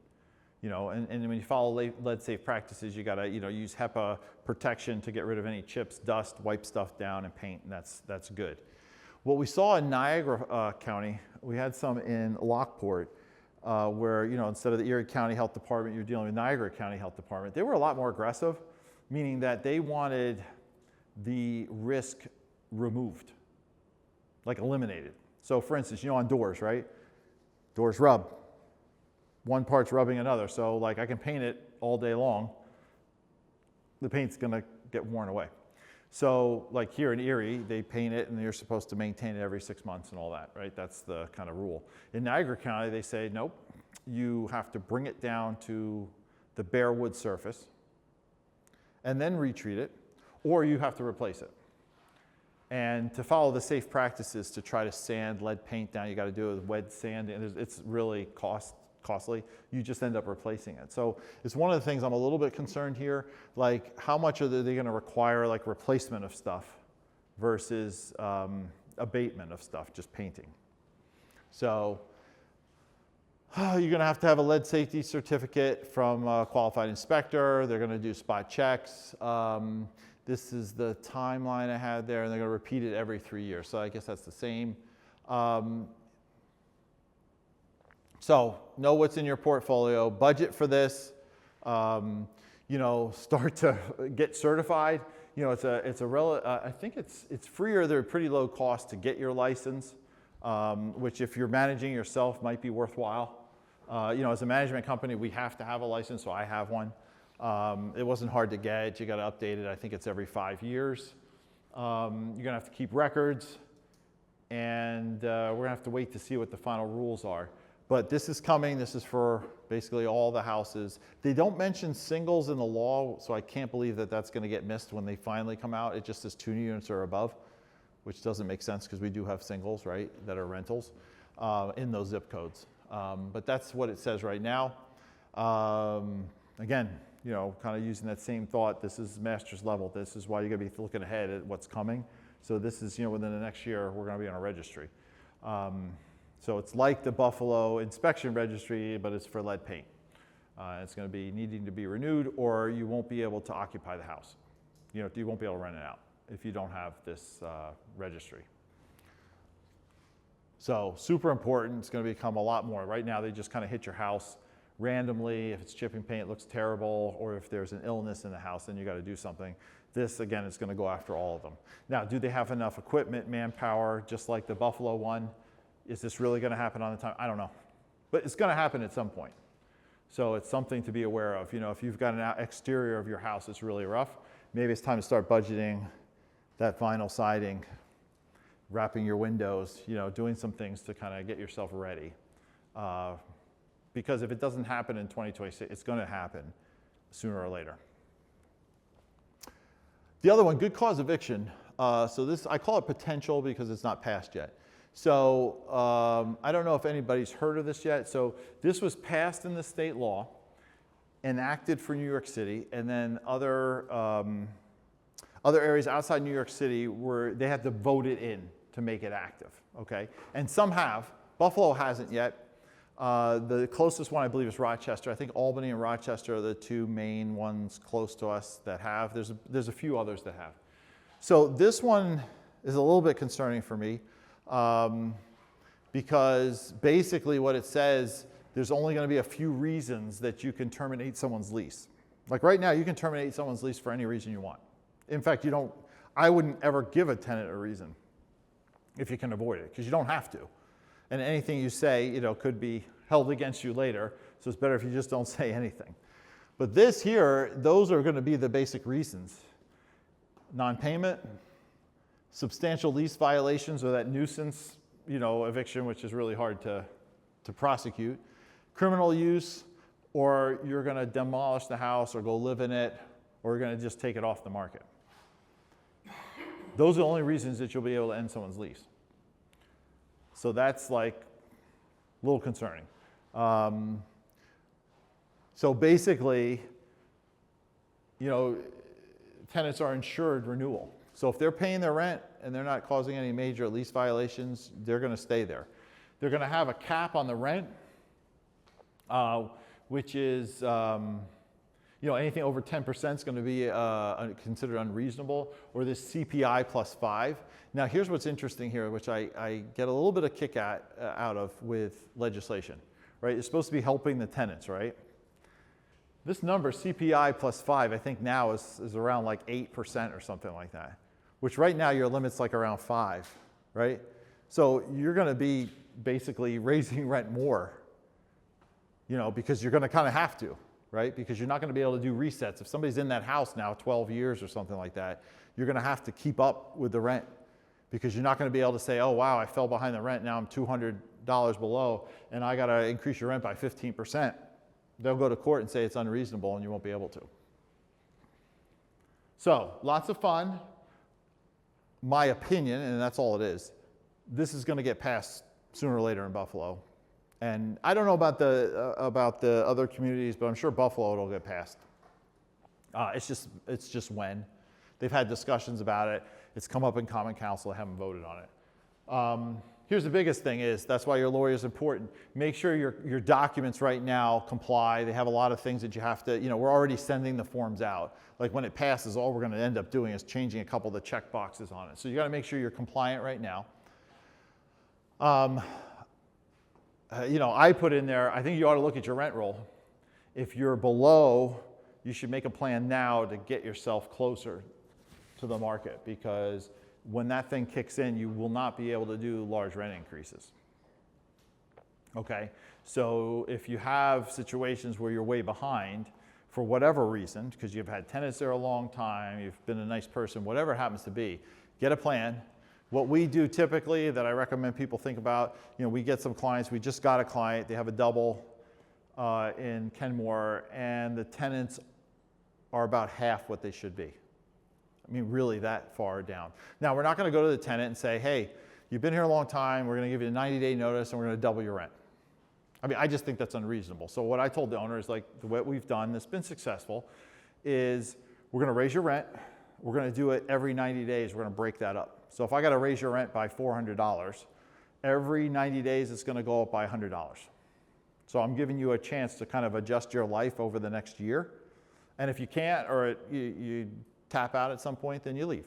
And when you follow lead-safe practices, you got to use HEPA protection to get rid of any chips, dust, wipe stuff down, and paint, and that's good. What we saw in Niagara County, we had some in Lockport, where instead of the Erie County Health Department, you're dealing with Niagara County Health Department. They were a lot more aggressive, meaning that they wanted the risk removed, like eliminated. So for instance, on doors, right? Doors rub. One part's rubbing another. So like I can paint it all day long. The paint's gonna get worn away. So like here in Erie, they paint it and you're supposed to maintain it every 6 months and all that, right? That's the kind of rule. In Niagara County, they say, nope, you have to bring it down to the bare wood surface and then retreat it, or you have to replace it. And to follow the safe practices to try to sand lead paint down, you got to do it with wet sand, and it's really costly. You just end up replacing it. So it's one of the things I'm a little bit concerned here, like how much are they going to require like replacement of stuff versus abatement of stuff, just painting. So you're going to have a lead safety certificate from a qualified inspector. They're going to do spot checks. This is the timeline I had there, and they're going to repeat it every 3 years. So I guess that's the same. So know what's in your portfolio, budget for this, start to get certified. I think it's free or they're pretty low cost to get your license, which if you're managing yourself might be worthwhile. As a management company, we have to have a license, so I have one. It wasn't hard to get. You got to update it. I think it's every 5 years. You're going to have to keep records, and we're going to have to wait to see what the final rules are. But this is coming. This is for basically all the houses. They don't mention singles in the law, so I can't believe that that's going to get missed when they finally come out. It just says 2 units or above, which doesn't make sense because we do have singles, right, that are rentals in those zip codes. But that's what it says right now. Again, kind of using that same thought, this is master's level. This is why you're going to be looking ahead at what's coming. So this is, within the next year, we're going to be on a registry. So it's like the Buffalo inspection registry, but it's for lead paint. It's going to be needing to be renewed, or you won't be able to occupy the house. You won't be able to rent it out if you don't have this registry. So super important. It's going to become a lot more. Right now, they just kind of hit your house randomly. If it's chipping paint, it looks terrible, or if there's an illness in the house, then you got to do something. This, again, is going to go after all of them. Now, do they have enough equipment, manpower, just like the Buffalo one? Is this really going to happen on the time? I don't know. But it's going to happen at some point. So it's something to be aware of. If you've got an exterior of your house that's really rough, maybe it's time to start budgeting that vinyl siding, wrapping your windows, doing some things to kind of get yourself ready. Because if it doesn't happen in 2026, it's going to happen sooner or later. The other one, good cause eviction. So this, I call it potential because it's not passed yet. So I don't know if anybody's heard of this yet. So this was passed in the state law, enacted for New York City, and then other areas outside New York City they had to vote it in to make it active. Okay, and some have. Buffalo hasn't yet. The closest one, I believe, is Rochester. I think Albany and Rochester are the 2 main ones close to us that have. There's a few others that have. So this one is a little bit concerning for me because basically what it says, there's only going to be a few reasons that you can terminate someone's lease. Like right now, you can terminate someone's lease for any reason you want. In fact, I wouldn't ever give a tenant a reason if you can avoid it, because you don't have to. And anything you say, could be held against you later. So it's better if you just don't say anything. But this here, those are going to be the basic reasons. Non-payment, substantial lease violations or that nuisance, eviction, which is really hard to prosecute, criminal use, or you're going to demolish the house or go live in it, or you're going to just take it off the market. Those are the only reasons that you'll be able to end someone's lease. So that's like a little concerning. So basically, tenants are insured renewal. So if they're paying their rent and they're not causing any major lease violations, they're going to stay there. They're going to have a cap on the rent, which is, anything over 10% is going to be considered unreasonable, or this CPI plus 5. Now, here's what's interesting here, which I get a little bit of kick out of with legislation, right? It's supposed to be helping the tenants, right? This number, CPI plus 5, I think now is around like 8% or something like that, which right now your limit's like around 5, right? So you're going to be basically raising rent more, because you're going to kind of have to, right? Because you're not going to be able to do resets. If somebody's in that house now 12 years or something like that, you're going to have to keep up with the rent, because you're not going to be able to say, oh, wow, I fell behind the rent. Now I'm $200 below, and I got to increase your rent by 15%. They'll go to court and say it's unreasonable, and you won't be able to. So lots of fun. My opinion, and that's all it is, this is going to get passed sooner or later in Buffalo. And I don't know about the other communities, but I'm sure Buffalo it'll get passed. It's just when. They've had discussions about it. It's come up in Common Council. They haven't voted on it. Here's the biggest thing is, that's why your lawyer is important. Make sure your documents right now comply. They have a lot of things that you have to, we're already sending the forms out. Like when it passes, all we're going to end up doing is changing a couple of the check boxes on it. So you got to make sure you're compliant right now. I put in there, I think you ought to look at your rent roll. If you're below, you should make a plan now to get yourself closer to the market, because when that thing kicks in, you will not be able to do large rent increases. Okay, so if you have situations where you're way behind for whatever reason, because you've had tenants there a long time, you've been a nice person, whatever it happens to be, get a plan. What we do typically that I recommend people think about, we get some clients, we just got a client, they have a double in Kenmore, and the tenants are about half what they should be. I mean, really that far down. Now, we're not going to go to the tenant and say, hey, you've been here a long time, we're going to give you a 90-day notice, and we're going to double your rent. I mean, I just think that's unreasonable. So what I told the owner is, like, what we've done that's been successful is we're going to raise your rent. We're going to do it every 90 days. We're going to break that up. So if I got to raise your rent by $400, every 90 days it's going to go up by $100. So I'm giving you a chance to kind of adjust your life over the next year. And if you can't, or you tap out at some point, then you leave.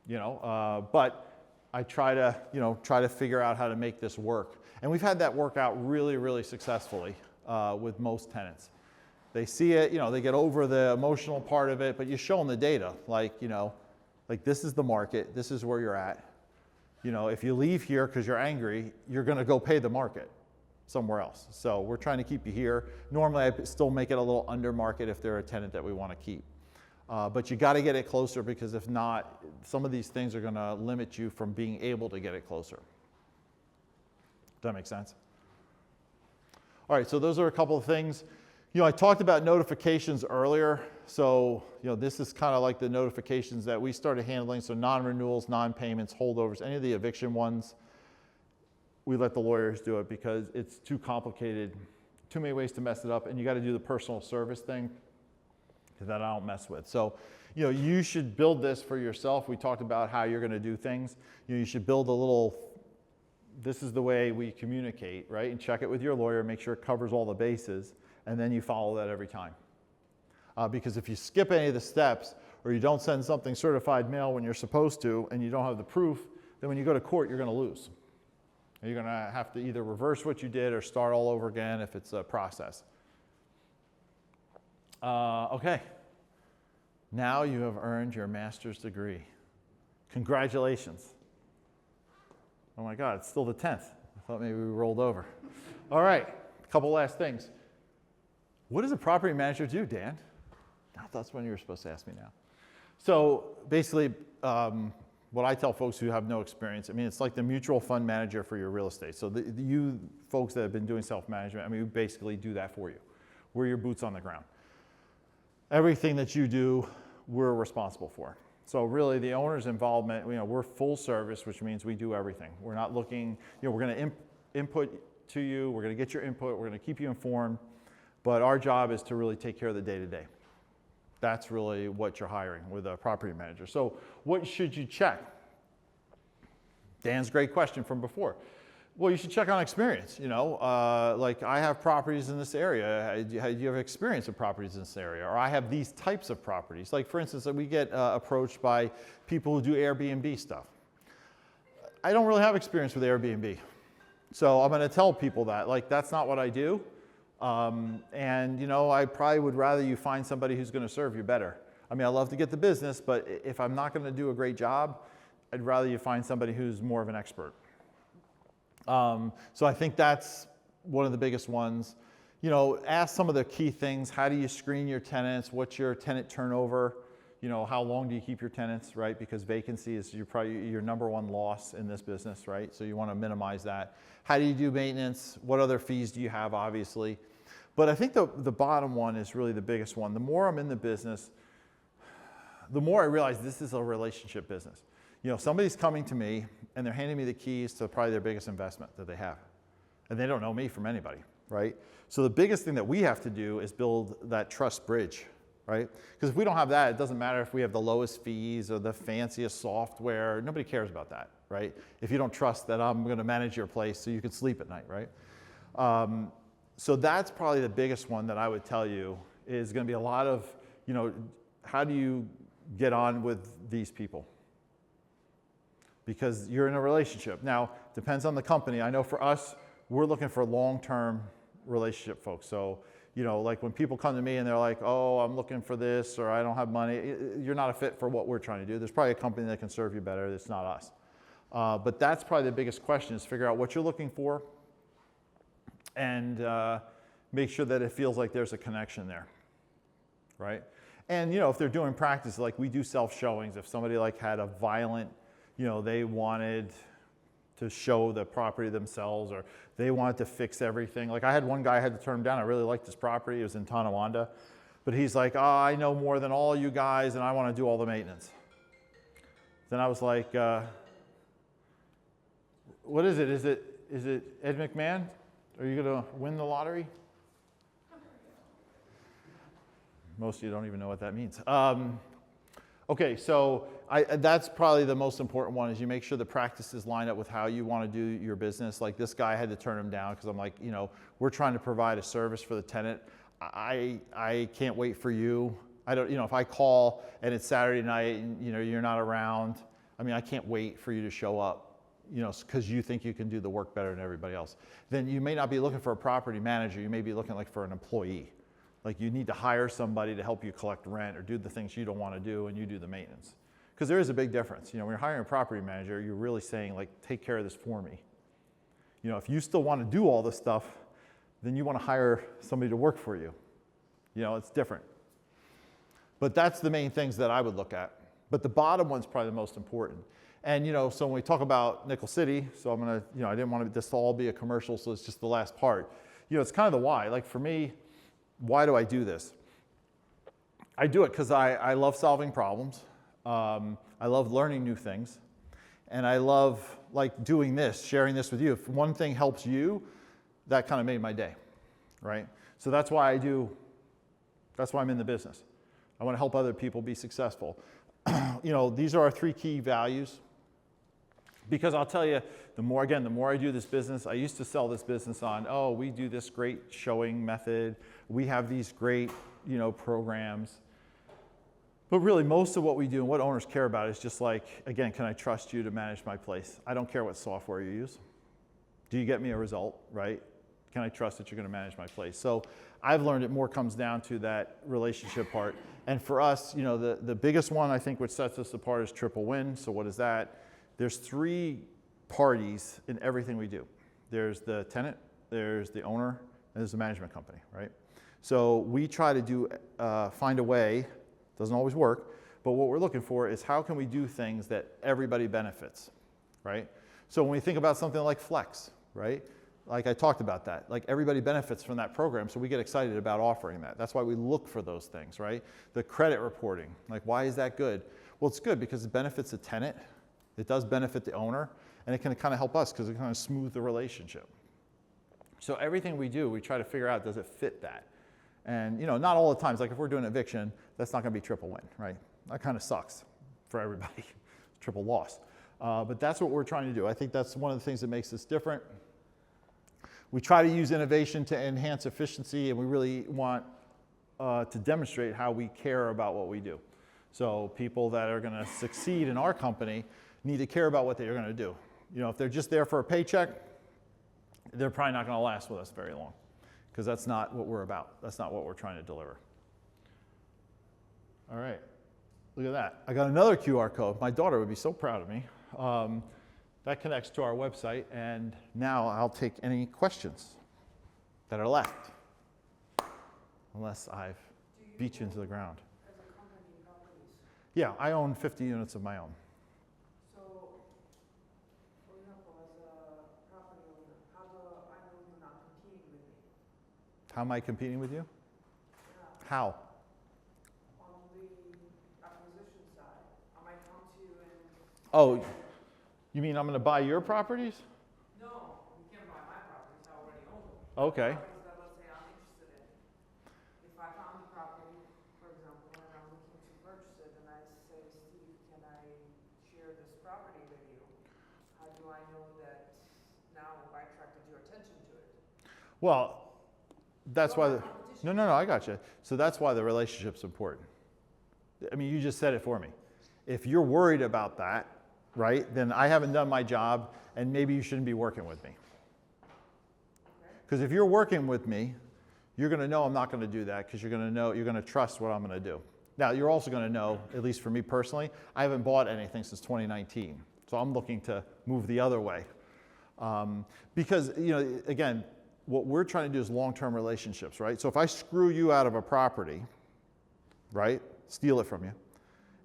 But I try to figure out how to make this work. And we've had that work out really, really successfully with most tenants. They see it, they get over the emotional part of it, but you show them the data, like this is the market, this is where you're at. If you leave here because you're angry, you're going to go pay the market somewhere else. So we're trying to keep you here. Normally, I still make it a little under market if they're a tenant that we want to keep. But you got to get it closer, because if not, some of these things are going to limit you from being able to get it closer. Does that make sense? All right, so those are a couple of things. I talked about notifications earlier. So, this is kind of like the notifications that we started handling. So non-renewals, non-payments, holdovers, any of the eviction ones, we let the lawyers do it because it's too complicated, too many ways to mess it up, and you got to do the personal service thing that I don't mess with. So, you should build this for yourself. We talked about how you're going to do things. You should build a little, this is the way we communicate, right? And check it with your lawyer, make sure it covers all the bases, and then you follow that every time. Because if you skip any of the steps, or you don't send something certified mail when you're supposed to, and you don't have the proof, then when you go to court, you're going to lose. And you're going to have to either reverse what you did or start all over again if it's a process. Okay. Now you have earned your master's degree. Congratulations. Oh my God, it's still the 10th. I thought maybe we rolled over. All right, a couple last things. What does a property manager do, Dan? I thought that's when you were supposed to ask me now. So basically, what I tell folks who have no experience, I mean, it's like the mutual fund manager for your real estate. So you folks that have been doing self-management, I mean, we basically do that for you. We're your boots on the ground. Everything that you do, we're responsible for. So really the owner's involvement, we're full service, which means we do everything. We're not looking, we're going to input to you, we're going to get your input, we're going to keep you informed, but our job is to really take care of the day-to-day. That's really what you're hiring with a property manager. So what should you check? Dan's great question from before. Well, you should check on experience. Like I have properties in this area. Do you have experience with properties in this area? Or I have these types of properties. Like for instance, we get approached by people who do Airbnb stuff. I don't really have experience with Airbnb. So I'm going to tell people that, like, that's not what I do. I probably would rather you find somebody who's going to serve you better. I mean, I love to get the business, but if I'm not going to do a great job, I'd rather you find somebody who's more of an expert. So I think that's one of the biggest ones. Ask some of the key things. How do you screen your tenants? What's your tenant turnover? How long do you keep your tenants, right? Because vacancy is your number one loss in this business, right? So you want to minimize that. How do you do maintenance? What other fees do you have, obviously? But I think the bottom one is really the biggest one. The more I'm in the business, the more I realize this is a relationship business. Somebody's coming to me and they're handing me the keys to probably their biggest investment that they have. And they don't know me from anybody, right? So the biggest thing that we have to do is build that trust bridge, right? Because if we don't have that, it doesn't matter if we have the lowest fees or the fanciest software. Nobody cares about that, right? If you don't trust that I'm going to manage your place so you can sleep at night, right? So that's probably the biggest one that I would tell you is going to be a lot of, how do you get on with these people? Because you're in a relationship. Now, depends on the company. I know for us, we're looking for long-term relationship folks. So, like when people come to me and they're like, oh, I'm looking for this, or I don't have money, you're not a fit for what we're trying to do. There's probably a company that can serve you better. It's not us. But that's probably the biggest question is figure out what you're looking for and make sure that it feels like there's a connection there, right? And, if they're doing practice, like we do self-showings, if somebody like had a violent, they wanted to show the property themselves or they wanted to fix everything. Like I had one guy I had to turn him down. I really liked his property. It was in Tonawanda. But he's like, oh, I know more than all you guys and I want to do all the maintenance. Then I was like, what is it? Is it Ed McMahon? Are you going to win the lottery? Most of you don't even know what that means. Okay, so that's probably the most important one is you make sure the practices line up with how you want to do your business. Like this guy, I had to turn him down because I'm like, we're trying to provide a service for the tenant. I can't wait for you. I don't, if I call and it's Saturday night and you're not around, I mean, I can't wait for you to show up, because you think you can do the work better than everybody else. Then you may not be looking for a property manager. You may be looking like for an employee. Like you need to hire somebody to help you collect rent or do the things you don't want to do and you do the maintenance. Because there is a big difference. When you're hiring a property manager, you're really saying like, take care of this for me. If you still want to do all this stuff, then you want to hire somebody to work for you. It's different. But that's the main things that I would look at. But the bottom one's probably the most important. And so when we talk about Nickel City, so I'm going to, I didn't want this to all be a commercial, so it's just the last part. It's kind of the why. Like for me, why do I do this? I do it because I love solving problems. I love learning new things. And I love like doing this, sharing this with you. If one thing helps you, that kind of made my day, right? So that's why I'm in the business. I want to help other people be successful. These are our 3 key values. Because I'll tell you, the more I do this business, I used to sell this business on, oh, we do this great showing method. We have these great, programs. But really, most of what we do and what owners care about is just like, again, can I trust you to manage my place? I don't care what software you use. Do you get me a result, right? Can I trust that you're going to manage my place? So I've learned it more comes down to that relationship part. And for us, the biggest one I think which sets us apart is triple win. So what is that? There's 3 parties in everything we do. There's the tenant, there's the owner, and there's the management company, right? So we try to find a way, doesn't always work, But what we're looking for is how can we do things that everybody benefits, right? So when we think about something like Flex, right? Like I talked about that, like everybody benefits from that program, so we get excited about offering that. That's why we look for those things, right? The credit reporting, like why is that good? Well, it's good because it benefits the tenant, it does benefit the owner, and it can kind of help us because it kind of smooth the relationship. So everything we do, we try to figure out, does it fit that? And not all the times, like if we're doing eviction, that's not gonna be triple win, right? That kind of sucks for everybody, triple loss. But that's what we're trying to do. I think that's one of the things that makes us different. We try to use innovation to enhance efficiency, and we really want to demonstrate how we care about what we do. So people that are gonna succeed in our company need to care about what they're gonna do. If they're just there for a paycheck, they're probably not gonna last with us very long, because that's not what we're about. That's not what we're trying to deliver. All right, look at that. I got another QR code. My daughter would be so proud of me. That connects to our website, and now I'll take any questions that are left, unless I've beat you into the ground. As a company, properties. Yeah, I own 50 units of my own. So, for example, as a property owner, how do I know you're not competing with me? How am I competing with you? Yeah. How? On the acquisition side, I might come to you and. Oh, you mean I'm going to buy your properties? No, you can't buy my properties, I already own them. Okay. Properties that, let's say, I'm interested in. If I found the property, for example, and I'm looking to purchase it, and I say, Steve, can I share this property with you? How do I know that now I attracted your attention to it? Well, that's why Well, the, competition. no, I got you. So that's why the relationship's important. I mean, you just said it for me. If you're worried about that, right, then I haven't done my job, and maybe you shouldn't be working with me. Because if you're working with me, you're going to know I'm not going to do that, because you're going to trust what I'm going to do. Now, you're also going to know, at least for me personally, I haven't bought anything since 2019. So I'm looking to move the other way. Because, again, what we're trying to do is long-term relationships, right? So if I screw you out of a property, right, steal it from you,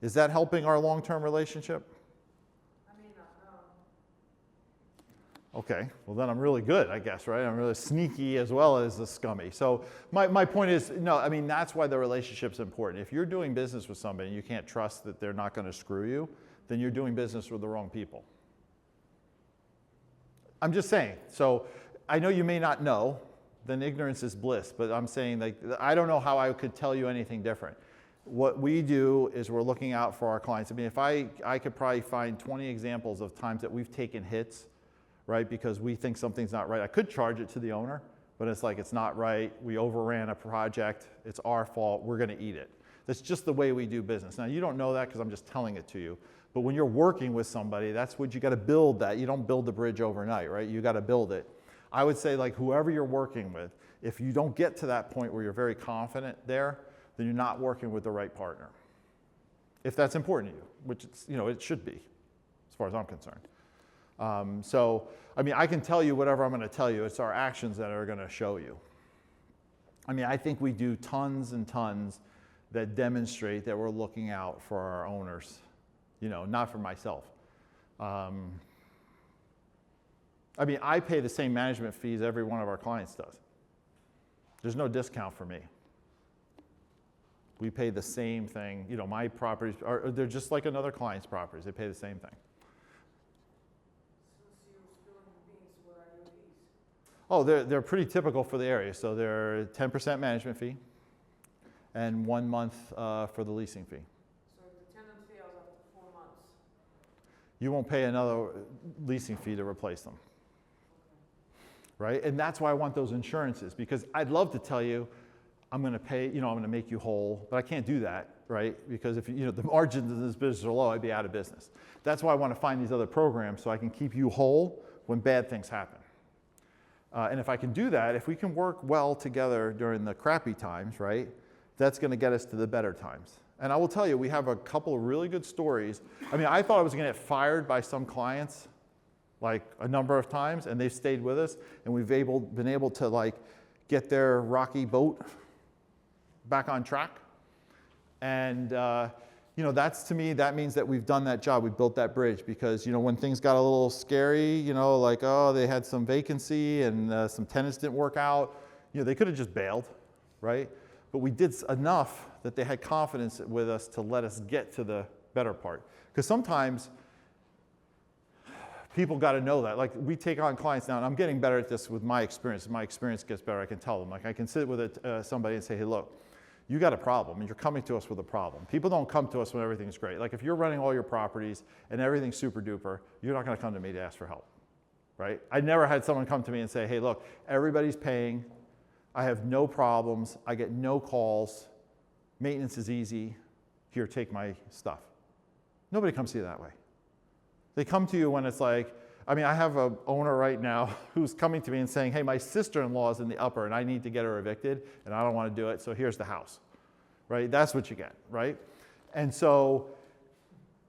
is that helping our long-term relationship? I mean, Okay, well then I'm really good, I guess, right? I'm really sneaky as well as scummy. So my point is, no, I mean, that's why the relationship's important. If you're doing business with somebody and you can't trust that they're not going to screw you, then you're doing business with the wrong people. I'm just saying. So I know you may not know, then ignorance is bliss, but I'm saying, like, I don't know how I could tell you anything different. What we do is we're looking out for our clients. I mean, if I could probably find 20 examples of times that we've taken hits, right, because we think something's not right. I could charge it to the owner, but it's like, it's not right. We overran a project. It's our fault. We're going to eat it. That's just the way we do business. Now, you don't know that because I'm just telling it to you. But when you're working with somebody, that's what you got to build that. You don't build the bridge overnight, right? You got to build it. I would say, like, whoever you're working with, if you don't get to that point where you're very confident there, then you're not working with the right partner. If that's important to you, which it's, it should be, as far as I'm concerned. So, I mean, I can tell you whatever I'm going to tell you. It's our actions that are going to show you. I mean, I think we do tons and tons that demonstrate that we're looking out for our owners, not for myself. I mean, I pay the same management fees every one of our clients does. There's no discount for me. We pay the same thing. My properties they're just like another client's properties. They pay the same thing. since you're spilling the beans, what are your fees? Oh, they're pretty typical for the area. So they're 10% management fee and 1 month for the leasing fee. So if the tenant fails after 4 months, You won't pay another leasing fee to replace them. Right? And that's why I want those insurances, because I'd love to tell you, I'm going to pay, I'm going to make you whole, but I can't do that, right? Because if the margins in this business are low, I'd be out of business. That's why I want to find these other programs so I can keep you whole when bad things happen. And if I can do that, if we can work well together during the crappy times, right, that's going to get us to the better times. And I will tell you, we have a couple of really good stories. I mean, I thought I was going to get fired by some clients, like a number of times, and they've stayed with us, and we've been able to, like, get their rocky boat back on track. And you know, that's to me, that means that we've done that job. We built that bridge because, you know, when things got a little scary, you know, like, oh, they had some vacancy and some tenants didn't work out, you know, they could have just bailed, right? But we did enough that they had confidence with us to let us get to the better part. Because sometimes people got to know that. Like, we take on clients now, and I'm getting better at this with my experience. As my experience gets better, I can tell them. Like, I can sit with somebody and say, hey, look, you got a problem, and you're coming to us with a problem. People don't come to us when everything's great. Like, if you're running all your properties and everything's super duper, you're not going to come to me to ask for help, right? I never had someone come to me and say, hey, look, everybody's paying. I have no problems. I get no calls. Maintenance is easy. Here, take my stuff. Nobody comes to you that way. They come to you when it's like, I mean, I have an owner right now who's coming to me and saying, hey, my sister-in-law is in the upper and I need to get her evicted and I don't want to do it, so here's the house, right? That's what you get, right? And so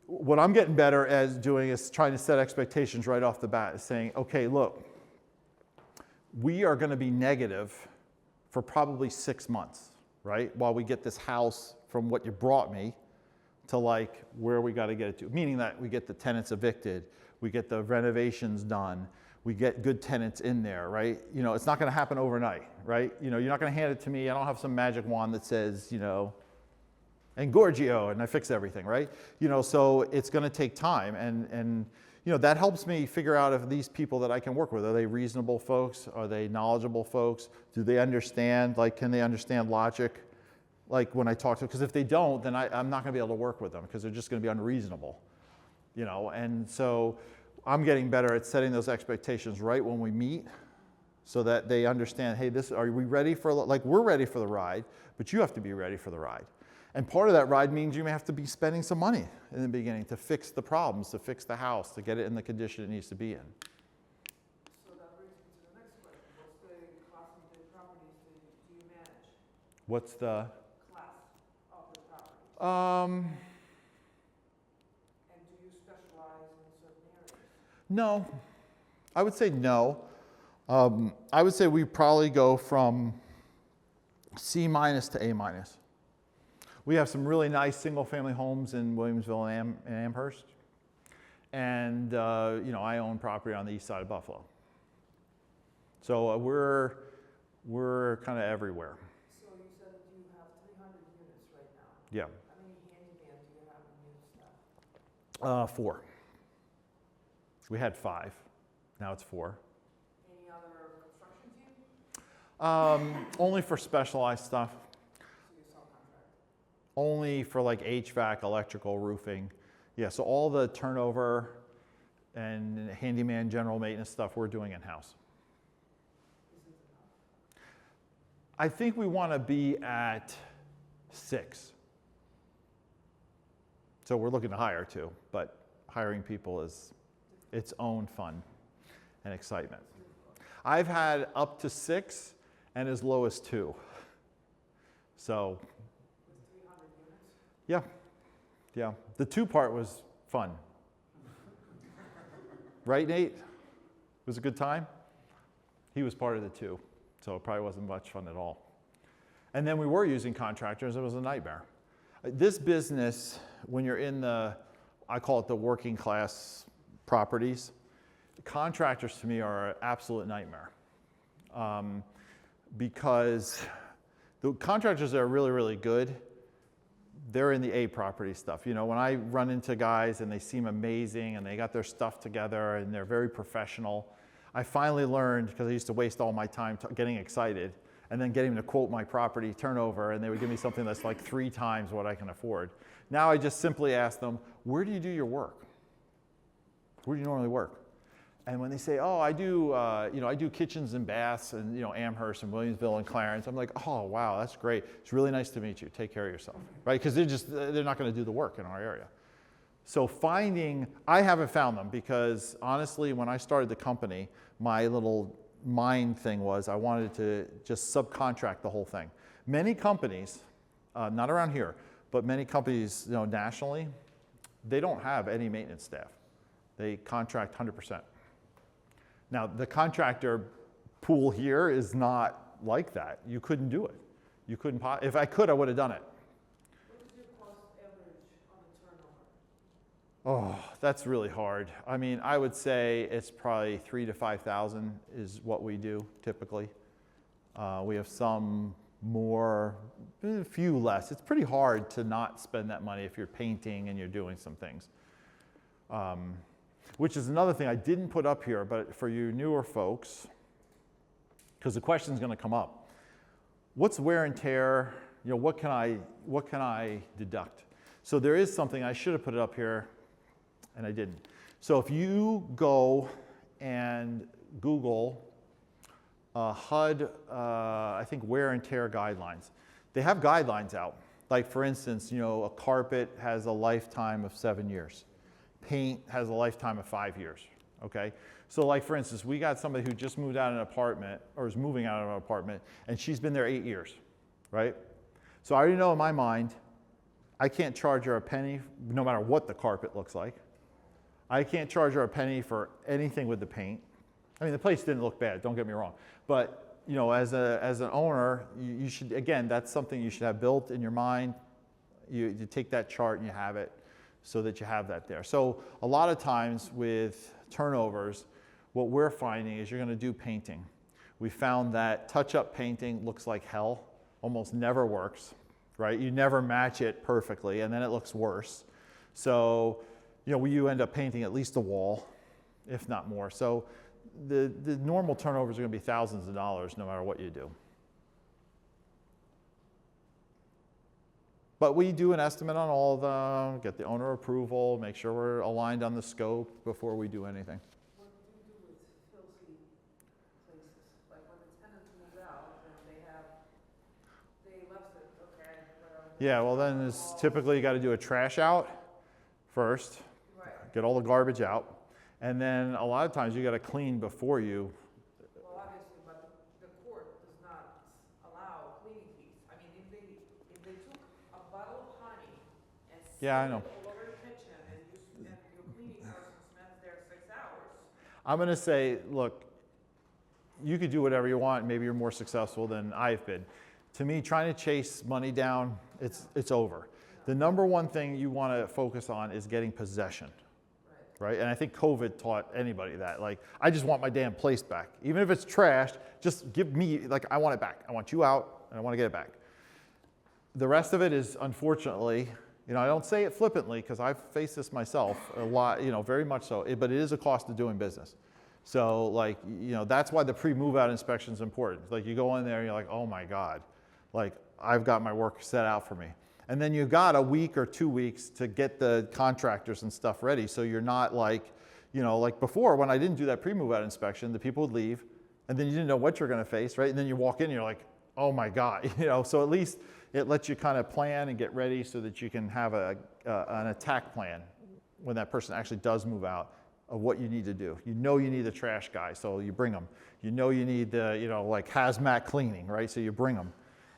what I'm getting better at doing is trying to set expectations right off the bat, is saying, okay, look, we are going to be negative for probably 6 months, right? While we get this house from what you brought me to like where we got to get it to, meaning that we get the tenants evicted, we get the renovations done, we get good tenants in there, right? You know, it's not going to happen overnight, right? You know, you're not going to hand it to me. I don't have some magic wand that says, you know, Engorgio, and I fix everything, right? You know, so it's going to take time, and you know, that helps me figure out if these people that I can work with, are they reasonable folks? Are they knowledgeable folks? Do they understand, like, can they understand logic? Like when I talk to them, because if they don't, then I'm not going to be able to work with them because they're just going to be unreasonable, you know. And so I'm getting better at setting those expectations right when we meet, so that they understand, hey, are we ready for, like, we're ready for the ride, but you have to be ready for the ride. And part of that ride means you may have to be spending some money in the beginning to fix the problems, to fix the house, to get it in the condition it needs to be in. So that brings me to the next question. What's the class of the properties that do you manage? What's the? Class of the properties. And do you specialize in certain areas? No. I would say no. I would say we probably go from C- to A-. We have some really nice single-family homes in Williamsville and Amherst. And, you know, I own property on the east side of Buffalo. So we're kind of everywhere. So you said that you have 300 units right now. Yeah. How many handyman do you have in your staff? 4. We had 5. Now it's 4. Any other construction team? Only for specialized stuff. So you subcontract? Only for like HVAC, electrical, roofing. Yeah, so all the turnover and handyman general maintenance stuff we're doing in-house. I think we want to be at 6. So we're looking to hire too, but hiring people is its own fun and excitement. I've had up to 6 and as low as 2. So, With 300 units? yeah, yeah. The 2 part was fun. Right, Nate? It was a good time? He was part of the 2, so it probably wasn't much fun at all. And then we were using contractors. It was a nightmare. This business, when you're in the, I call it the working class properties, contractors to me are an absolute nightmare. Because the contractors that are really, really good, they're in the A property stuff. You know, when I run into guys and they seem amazing and they got their stuff together and they're very professional, I finally learned, because I used to waste all my time getting excited and then getting them to quote my property turnover, and they would give me something that's like 3 times what I can afford. Now I just simply ask them, where do you do your work? Where do you normally work? And when they say, oh, I do, you know, I do kitchens and baths and, you know, Amherst and Williamsville and Clarence, I'm like, oh, wow, that's great. It's really nice to meet you. Take care of yourself, right? Because they're not going to do the work in our area. So I haven't found them, because honestly, when I started the company, my little mind thing was I wanted to just subcontract the whole thing. Many companies, not around here, but many companies, you know, nationally, they don't have any maintenance staff. They contract 100%. Now, the contractor pool here is not like that. You couldn't do it. You couldn't, if I could, I would have done it. What is your cost average on Oh, that's really hard. I mean, I would say it's probably 3,000 to 5,000 is what we do typically. We have some more, a few less. It's pretty hard to not spend that money if you're painting and you're doing some things. Which is another thing I didn't put up here, but for you newer folks, because the question is going to come up. What's wear and tear? You know, what can I deduct? So there is something, I should have put it up here, and I didn't. So if you go and Google HUD, I think wear and tear guidelines, they have guidelines out. Like for instance, you know, a carpet has a lifetime of 7 years. Paint has a lifetime of 5 years, okay? So like for instance, we got somebody who just moved out of an apartment, or is moving out of an apartment, and she's been there 8 years, right? So I already know in my mind, I can't charge her a penny no matter what the carpet looks like. I can't charge her a penny for anything with the paint. I mean, the place didn't look bad, don't get me wrong. But, you know, as an owner, you should, again, that's something you should have built in your mind. You take that chart and you have it so that you have that there. So a lot of times with turnovers, what we're finding is you're going to do painting. We found that touch-up painting looks like hell, almost never works, right? You never match it perfectly, and then it looks worse. So, you know, you end up painting at least a wall, if not more. So the normal turnovers are going to be thousands of dollars no matter what you do. But we do an estimate on all of them, get the owner approval, make sure we're aligned on the scope before we do anything. What do you do with filthy places? Like when the tenants move out and they left it, okay, whatever. Yeah, well then it's typically you got to do a trash out first, Right. get all the garbage out, and then a lot of times you got to clean before you. Well, obviously, but the court does not allow cleaning fees. I mean, if they took a bottle of honey and Yeah, I spilled know. it all over the kitchen and your cleaning person spent there 6 hours. I'm going to say, look, you could do whatever you want. Maybe you're more successful than I've been. To me, trying to chase money down, it's over. The number one thing you want to focus on is getting possession. Right? And I think COVID taught anybody that. Like, I just want my damn place back. Even if it's trashed, just give me, like, I want it back. I want you out, and I want to get it back. The rest of it is, unfortunately, you know, I don't say it flippantly because I've faced this myself a lot, you know, very much so, but it is a cost of doing business. So, like, you know, that's why the pre-move out inspection is important. Like, you go in there and you're like, oh my God, like, I've got my work set out for me. And then you've got a week or 2 weeks to get the contractors and stuff ready. So you're not like, you know, like before when I didn't do that pre-move out inspection, the people would leave and then you didn't know what you're going to face, right? And then you walk in and you're like, oh my God, you know, so at least it lets you kind of plan and get ready so that you can have an attack plan when that person actually does move out of what you need to do. You know you need a trash guy, so you bring them. You know you need the, you know, like hazmat cleaning, right? So you bring them.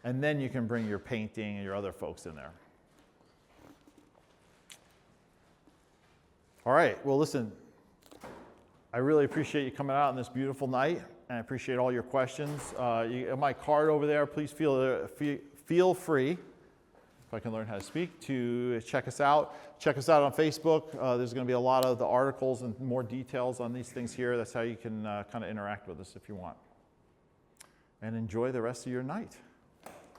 And then you can bring your painting and your other folks in there. All right, well listen, I really appreciate you coming out on this beautiful night, and I appreciate all your questions. My card over there, please feel free, if I can learn how to speak, to check us out. Check us out on Facebook. There's going to be a lot of the articles and more details on these things here. That's how you can kind of interact with us if you want. And enjoy the rest of your night.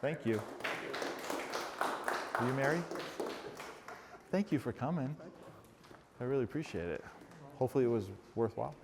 Thank you. Are you married? Thank you for coming. I really appreciate it. Hopefully it was worthwhile.